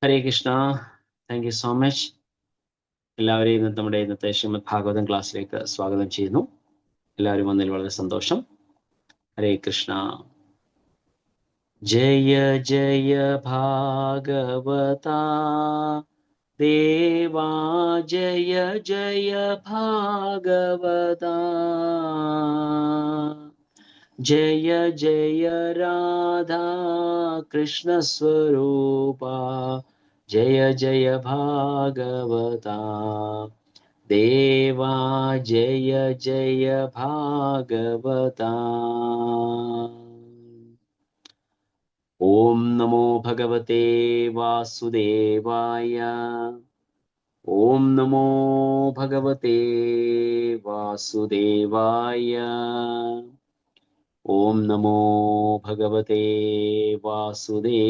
Hare Krishna. Thank you so much. എല്ലാവരെയും നമ്മുടെ ഇന്നത്തെ ശ്രീമദ് ഭാഗവതം ക്ലാസ്സിലേക്ക് സ്വാഗതം ചെയ്യുന്നു. എല്ലാവരും വന്നതിൽ വളരെ സന്തോഷം. ഹരേ കൃഷ്ണ. ജയ ജയ ഭാഗവത ദേവാ, ജയ ജയ ഭാഗവത, ജയ ജയ രാധാ കൃഷ്ണ സ്വരൂപ, ജയ ജയ ഭാഗവത ദേവാ, ജയ ജയ ഭാഗവത. ഓം നമോ ഭഗവതേ വാസുദേവായ. ഓം നമോ ഭഗവതേ വാസുദേവായ. ഓം നമോ ഭഗവതേ വാസുദേവായ.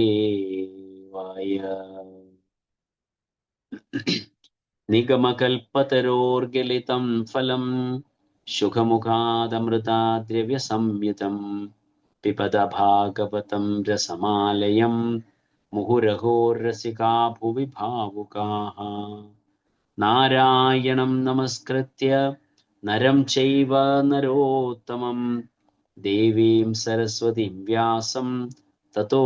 നിഗമകൽപതരോർഗലിതം ഫലം ശുഖമുഖാദമൃതാദ്രവ്യസംയുതം പിബത ഭാഗവതം രസമാലയം മുഹുരഹോ രസികാ ഭുവി ഭാവുകാഃ. നാരായണം നമസ്കൃത്യ നരം ചൈവ നരോത്തമം ദേവീം സരസ്വതീം വ്യാസം തതോ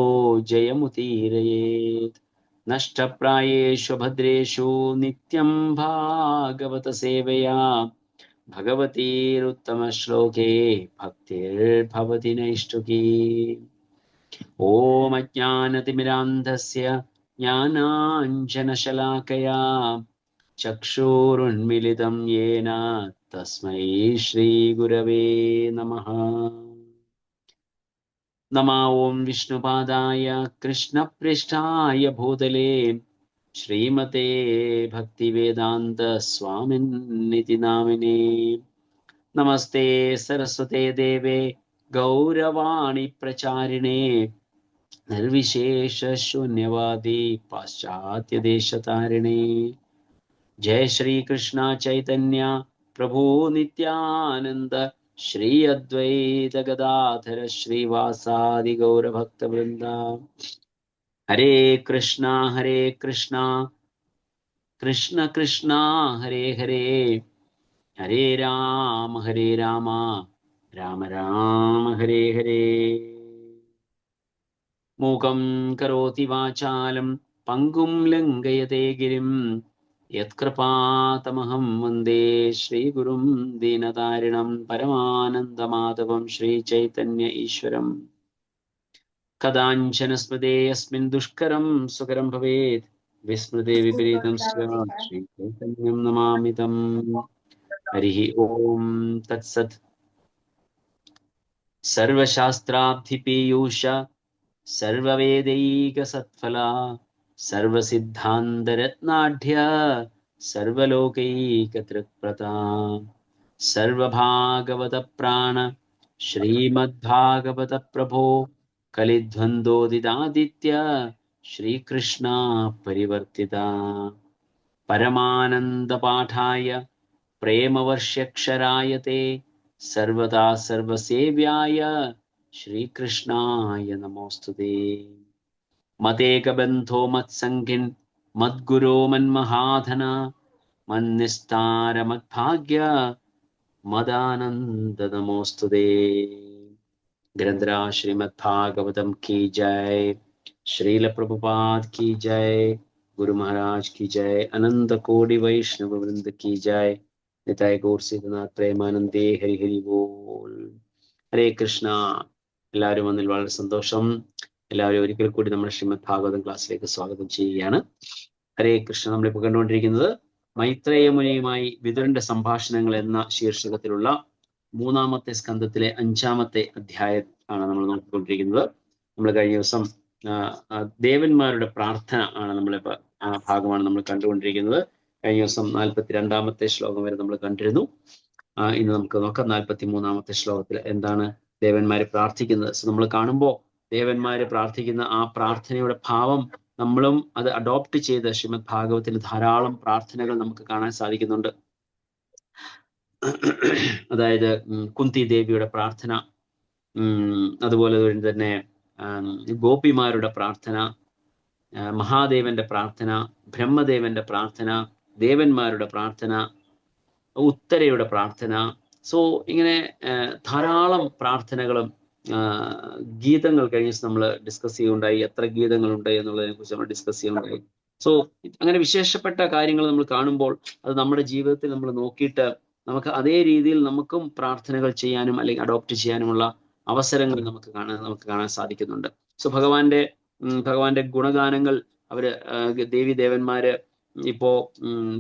ജയമുദീരയേത്. നഷ്ടപ്രായേഷു ഭദ്രേഷു നിത്യം ഭാഗവത സേവയാ ഭഗവതീരുത്തമശ്ലോകേ ഭക്തിർഭവതി നൈഷ്ഠുകീ. ഓം അജ്ഞാനതിമിരാന്ധസ്യ ജ്ഞാനാഞ്ജനശലാകയാ ചക്ഷുരുന്മിലിതം യേന തസ്മൈ ശ്രീഗുരവേ നമഃ. നമോ ഓം വിഷ്ണുപാദായ കൃഷ്ണപൃഷ്ഠായ ഭൂതലേ ശ്രീമതേ ഭക്തിവേദാന്ത സ്വാമിന്നിതി നാമിനേ. നമസ്തേ സരസ്വതേ ദേവേ ഗൗരവാണി പ്രചാരിണേ നിർവിശേഷ ശൂന്യവാദി പാശ്ചാത്യദേശതാരിണേ. ജയ ശ്രീകൃഷ്ണ ചൈതന്യ പ്രഭു നിത്യാനന്ദ ശ്രീ അദ്വൈത ഗദാധര ശ്രീവാസാദി ഗൗരഭക്തവൃന്ദ. ഹരേ കൃഷ്ണ കൃഷ്ണ കൃഷ്ണ ഹരേ ഹരേ, ഹരേ രാമ രാമ രാമ ഹരേ ഹരേ. മൂകം കരോതി വാചാലം പങ്കും ലംഘയതേ ഗിരിം യത്കൃപാതമഹം വന്ദേ ശ്രീഗുരും ദീനതാരിണം പരമാനന്ദമാധവം ശ്രീചൈതന്യ ഈശ്വരം. കഥാഞ്ചന സ്മൃതേ യസ്മിൻ ദുഷ്കരം സുകരം ഭവേത് വിസ്മൃതേ വിപരീതം ശ്രീചൈതന്യം നമാമി തം. ഹരി ഓം തത്സത്. സർവശാസ്ത്രാബ്ധിപീയൂഷ സർവവേദൈകസത്ഫലാ സർവസിദ്ധാന്തരത്നാഢ്യ സർവലോകൈകതൃപ്രദാ സർവഭാഗവത പ്രാണ ശ്രീമദ്ഭാഗവത പ്രഭോ കലിധ്വന്ദോദിതാദിത്യ ശ്രീകൃഷ്ണ പരിവർത്തിത. പരമാനന്ദപാഠായ പ്രേമവർഷ്യക്ഷരായ തേ സർവദാ സർവസേവ്യായ ശ്രീകൃഷ്ണായ നമോസ്തുതേ. മതേകബന്ധോ മത്സംഗിൻ മദ്ഗുരോ മന്മഹാധന മന്നിസ്താര മദ്ഭാഗ്യ മദാനന്ദ നമോസ്തുതേ. ഗ്രന്ഥരാ ശ്രീമദ് ഭാഗവതം കി ജയ്, ശ്രീല പ്രഭുപാദ് കി ജയ്, ഗുരു മഹാരാജ് കി ജയ്, അനന്ത കോടി വൈഷ്ണവ വൃന്ദ കി ജയ്. നിതായ ഗൗർ സീതനാഥ് പ്രേമാനന്ദേ. ഹരി ഹരി ബോൾ. ഹരേ കൃഷ്ണ. എല്ലാവരും വന്നതിൽ വളരെ സന്തോഷം. എല്ലാവരും ഒരിക്കൽ കൂടി നമ്മുടെ ശ്രീമദ് ഭാഗവതം ക്ലാസ്സിലേക്ക് സ്വാഗതം ചെയ്യുകയാണ്. ഹരേ കൃഷ്ണ. നമ്മളിപ്പോൾ കണ്ടുകൊണ്ടിരിക്കുന്നത് മൈത്രേയ മുനിയുമായി വിതുരന്റെ സംഭാഷണങ്ങൾ എന്ന ശീർഷകത്തിലുള്ള 3-ാമത്തെ സ്കന്ധത്തിലെ 5-ാമത്തെ അധ്യായം ആണ് നമ്മൾ നോക്കിക്കൊണ്ടിരിക്കുന്നത്. നമ്മൾ കഴിഞ്ഞ ദിവസം ദേവന്മാരുടെ പ്രാർത്ഥന ആണ് നമ്മളിപ്പോൾ ആ ഭാഗമാണ് നമ്മൾ കണ്ടുകൊണ്ടിരിക്കുന്നത്. കഴിഞ്ഞ ദിവസം 42-ാമത്തെ ശ്ലോകം വരെ നമ്മൾ കണ്ടിരുന്നു. ഇന്ന് നമുക്ക് നോക്കാം 43-ാമത്തെ ശ്ലോകത്തിൽ എന്താണ് ദേവന്മാരെ പ്രാർത്ഥിക്കുന്നത്. സോ നമ്മൾ കാണുമ്പോൾ ദേവന്മാരെ പ്രാർത്ഥിക്കുന്ന ആ പ്രാർത്ഥനയുടെ ഭാവം നമ്മളും അത് അഡോപ്റ്റ് ചെയ്ത് ശ്രീമദ് ഭാഗവത്തിൽ ധാരാളം പ്രാർത്ഥനകൾ നമുക്ക് കാണാൻ സാധിക്കുന്നുണ്ട്. അതായത് കുന്തി ദേവിയുടെ പ്രാർത്ഥന, അതുപോലെ തന്നെ ഗോപിമാരുടെ പ്രാർത്ഥന, മഹാദേവന്റെ പ്രാർത്ഥന, ബ്രഹ്മദേവന്റെ പ്രാർത്ഥന, ദേവന്മാരുടെ പ്രാർത്ഥന, ഉത്തരയുടെ പ്രാർത്ഥന. സോ ഇങ്ങനെ ധാരാളം പ്രാർത്ഥനകളും ഗീതങ്ങൾ കഴിഞ്ഞ നമ്മൾ ഡിസ്കസ് ചെയ്യുകയുണ്ടായി. എത്ര ഗീതങ്ങളുണ്ട് എന്നുള്ളതിനെ കുറിച്ച് നമ്മൾ ഡിസ്കസ് ചെയ്യുകയുണ്ടായി. സോ അങ്ങനെ വിശേഷപ്പെട്ട കാര്യങ്ങൾ നമ്മൾ കാണുമ്പോൾ അത് നമ്മുടെ ജീവിതത്തിൽ നമ്മൾ നോക്കിയിട്ട് നമുക്ക് അതേ രീതിയിൽ നമുക്കും പ്രാർത്ഥനകൾ ചെയ്യാനും അല്ലെങ്കിൽ അഡോപ്റ്റ് ചെയ്യാനുമുള്ള അവസരങ്ങൾ നമുക്ക് കാണാൻ സാധിക്കുന്നുണ്ട്. സോ ഭഗവാന്റെ ഗുണഗാനങ്ങൾ അവര് ദേവി ദേവന്മാര് ഇപ്പോ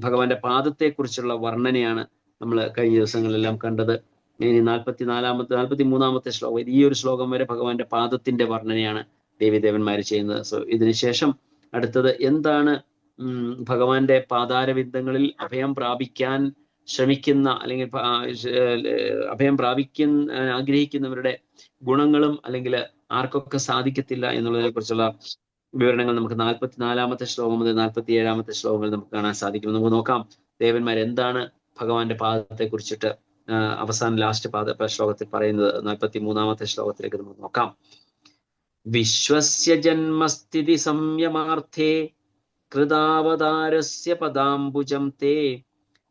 ഭഗവാന്റെ പാദത്തെക്കുറിച്ചുള്ള വർണ്ണനയാണ് നമ്മൾ കഴിഞ്ഞ ദിവസങ്ങളിലെല്ലാം കണ്ടത്. ഇനി 43-ാമത്തെ ശ്ലോകം, ഈ ഒരു ശ്ലോകം വരെ ഭഗവാന്റെ പാദത്തിന്റെ വർണ്ണനയാണ് ദേവിദേവന്മാർ ചെയ്യുന്നത്. സോ ഇതിനുശേഷം അടുത്തത് എന്താണ് ഭഗവാന്റെ പാതാരവിന്ദങ്ങളിൽ അഭയം പ്രാപിക്കാൻ ശ്രമിക്കുന്ന അല്ലെങ്കിൽ അഭയം ആഗ്രഹിക്കുന്നവരുടെ ഗുണങ്ങളും അല്ലെങ്കിൽ ആർക്കൊക്കെ സാധിക്കത്തില്ല എന്നുള്ളതിനെ കുറിച്ചുള്ള വിവരണങ്ങൾ നമുക്ക് 44-ാമത്തെ ശ്ലോകം മുതൽ 47-ാമത്തെ ശ്ലോകങ്ങൾ നമുക്ക് കാണാൻ സാധിക്കും. നമുക്ക് നോക്കാം ദേവന്മാർ എന്താണ് ഭഗവാന്റെ പാദത്തെ കുറിച്ചിട്ട് അവസാനം ലാസ്റ്റ് ശ്ലോകത്തിൽ പറയുന്നത്. 43-ാമത്തെ ശ്ലോകത്തിലേക്ക് നമുക്ക് നോക്കാം. വിശ്വസ്യ ജന്മസ്ഥിതി സംയമാർത്ഥേ കൃതാവതാരസ്യ പദാംബുജം തേ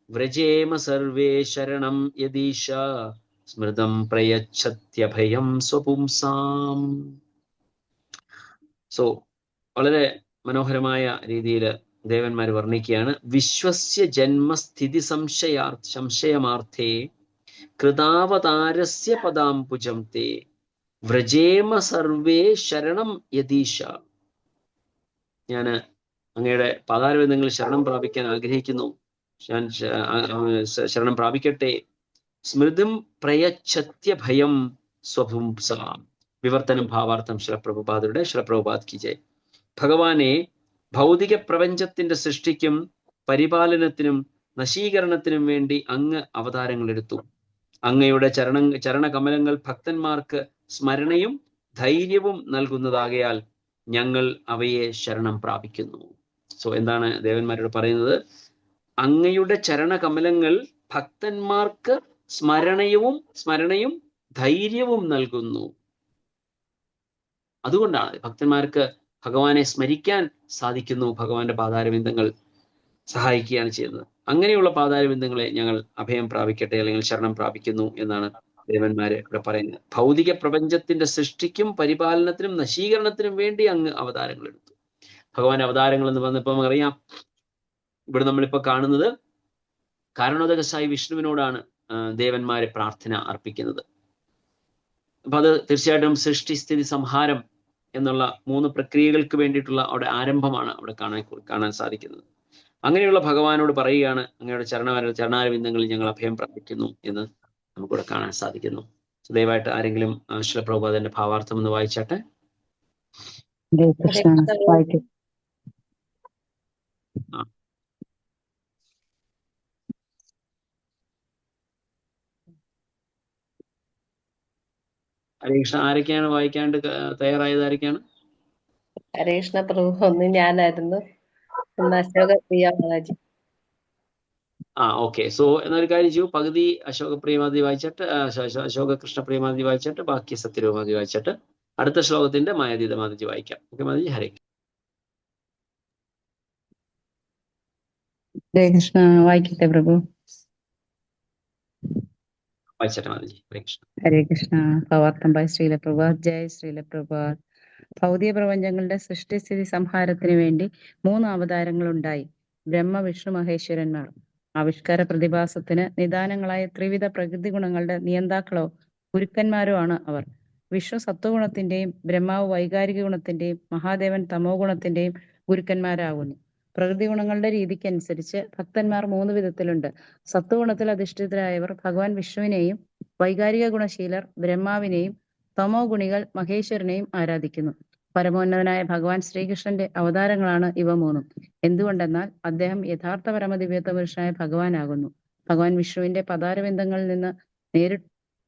വ്രജേമ സർവേ ശരണം യദീശ സ്മൃതം പ്രയച്ഛത്യഭയം സ്വപുംസാം. സോ വളരെ മനോഹരമായ രീതിയിൽ ദേവന്മാർ വർണ്ണിക്കുകയാണ്. വിശ്വസ്യ ജന്മസ്ഥിതി സംശയമാർത്ഥേ കൃതാവതാരസ്യ പദാംബുജം തേ വ്രജേമ സർവേ ശരണം യദീശ. ഞാൻ അങ്ങയുടെ പാതാരവിന്ദങ്ങളിൽ ശരണം പ്രാപിക്കാൻ ആഗ്രഹിക്കുന്നു, ഞാൻ ശരണം പ്രാപിക്കട്ടെ. സ്മൃതിം പ്രയച്ഛത്യഭയം സ്വപുംസാം. വിവർത്തനം ഭാവാർത്ഥം ശിലപ്രഭുപാദ് കി ജയ്. ഭഗവാനെ ഭൗതിക പ്രപഞ്ചത്തിന്റെ സൃഷ്ടിക്കും പരിപാലനത്തിനും നശീകരണത്തിനും വേണ്ടി അങ്ങ് അവതാരങ്ങൾ എടുത്തു. അങ്ങയുടെ ചരണകമലങ്ങൾ ഭക്തന്മാർക്ക് സ്മരണയും ധൈര്യവും നൽകുന്നതാകയാൽ ഞങ്ങൾ അവയെ ശരണം പ്രാപിക്കുന്നു. സോ എന്താണ് ദേവന്മാരോട് പറയുന്നത്? അങ്ങയുടെ ചരണകമലങ്ങൾ ഭക്തന്മാർക്ക് സ്മരണയും ധൈര്യവും നൽകുന്നു. അതുകൊണ്ടാണ് ഭക്തന്മാർക്ക് ഭഗവാനെ സ്മരിക്കാൻ സാധിക്കുന്നു. ഭഗവാന്റെ പാതാരവിന്ദങ്ങൾ സഹായിക്കുകയാണ് ചെയ്യുന്നത്. അങ്ങനെയുള്ള പാതാരവിന്ദങ്ങളെ ഞങ്ങൾ അഭയം പ്രാപിക്കട്ടെ അല്ലെങ്കിൽ ശരണം പ്രാപിക്കുന്നു എന്നാണ് ദേവന്മാര് ഇവിടെ പറയുന്നത്. ഭൗതിക പ്രപഞ്ചത്തിന്റെ സൃഷ്ടിക്കും പരിപാലനത്തിനും നശീകരണത്തിനും വേണ്ടി അങ്ങ് അവതാരങ്ങൾ എടുത്തു. ഭഗവാന്റെ അവതാരങ്ങൾ എന്ന് പറഞ്ഞപ്പോൾ നമുക്കറിയാം, ഇവിടെ നമ്മളിപ്പോ കാണുന്നത് കാരണോദകസായി വിഷ്ണുവിനോടാണ് ദേവന്മാരെ പ്രാർത്ഥന അർപ്പിക്കുന്നത്. അപ്പൊ അത് തീർച്ചയായിട്ടും സൃഷ്ടി സ്ഥിതി സംഹാരം എന്നുള്ള 3 പ്രക്രിയകൾക്ക് വേണ്ടിയിട്ടുള്ള അവിടെ ആരംഭമാണ് അവിടെ കാണാൻ സാധിക്കുന്നത്. അങ്ങനെയുള്ള ഭഗവാനോട് പറയുകയാണ്, അങ്ങയുടെ ചരണാരവിന്ദങ്ങളിൽ ഞങ്ങൾ അഭയം പ്രാപിക്കുന്നു എന്ന് നമുക്കിവിടെ കാണാൻ സാധിക്കുന്നു. ദയവായിട്ട് ആരെങ്കിലും ശിലപ്രഭുപാദന്റെ ഭാവാർത്ഥം ഒന്ന് വായിച്ചാട്ടെ. ഹരേ കൃഷ്ണ. ആരൊക്കെയാണ് വായിക്കാണ്ട് തയ്യാറായത്? ആരൊക്കെയാണ്? ഹരേ കൃഷ്ണ പ്രഭു. ഒന്ന് ഞാനായിരുന്നു, അശോക പ്രിയ മാതാജി. ഓക്കെ. സോ എന്നൊരു കാര്യം ചെയ്യൂ, പകുതി അശോക പ്രിയമാതി വായിച്ചിട്ട് അശോക കൃഷ്ണ പ്രിയമാതി വായിച്ചിട്ട് ബാക്കി സത്യരൂപമാതി വായിച്ചിട്ട് അടുത്ത ശ്ലോകത്തിന്റെ മായാതീത മാതാജി വായിക്കാം. ഓക്കെ മാതാജി. ഹരേ കൃഷ്ണ. വായിക്കട്ടെ പ്രഭു. വായിച്ചട്ടെ മാതാജി. ഹരേ കൃഷ്ണ. ഹരേ കൃഷ്ണ. ഭാവാർത്ഥം ബൈ ശ്രീല പ്രഭാത്. ജയ് ശ്രീല പ്രഭാത്. ഭൗതിക പ്രപഞ്ചങ്ങളുടെ സൃഷ്ടിസ്ഥിതി സംഹാരത്തിന് വേണ്ടി 3 അവതാരങ്ങൾ ഉണ്ടായി. ബ്രഹ്മ വിഷ്ണു മഹേശ്വരന്മാർ ആവിഷ്കാര പ്രതിഭാസത്തിന് നിദാനങ്ങളായ ത്രിവിധ പ്രകൃതി ഗുണങ്ങളുടെ നിയന്താക്കളോ ഗുരുക്കന്മാരോ ആണ് അവർ. വിഷ്ണു സത്വഗുണത്തിന്റെയും ബ്രഹ്മാവ് വൈകാരിക ഗുണത്തിന്റെയും മഹാദേവൻ തമോ ഗുണത്തിന്റെയും ഗുരുക്കന്മാരാകുന്നു. പ്രകൃതി ഗുണങ്ങളുടെ രീതിക്കനുസരിച്ച് ഭക്തന്മാർ 3 വിധത്തിലുണ്ട്. സത്വഗുണത്തിൽ അധിഷ്ഠിതരായവർ ഭഗവാൻ വിഷ്ണുവിനെയും, വൈകാരിക ഗുണശീലർ ബ്രഹ്മാവിനെയും, തമോ ഗുണികൾ മഹേശ്വരനെയും ആരാധിക്കുന്നു. പരമോന്നതനായ ഭഗവാൻ ശ്രീകൃഷ്ണന്റെ അവതാരങ്ങളാണ് ഇവ 3. എന്തുകൊണ്ടെന്നാൽ അദ്ദേഹം യഥാർത്ഥ പരമദിവ്യത്വ പുരുഷനായ ഭഗവാനാകുന്നു. ഭഗവാൻ വിഷ്ണുവിന്റെ പദാരവിന്ദങ്ങളിൽ നിന്ന്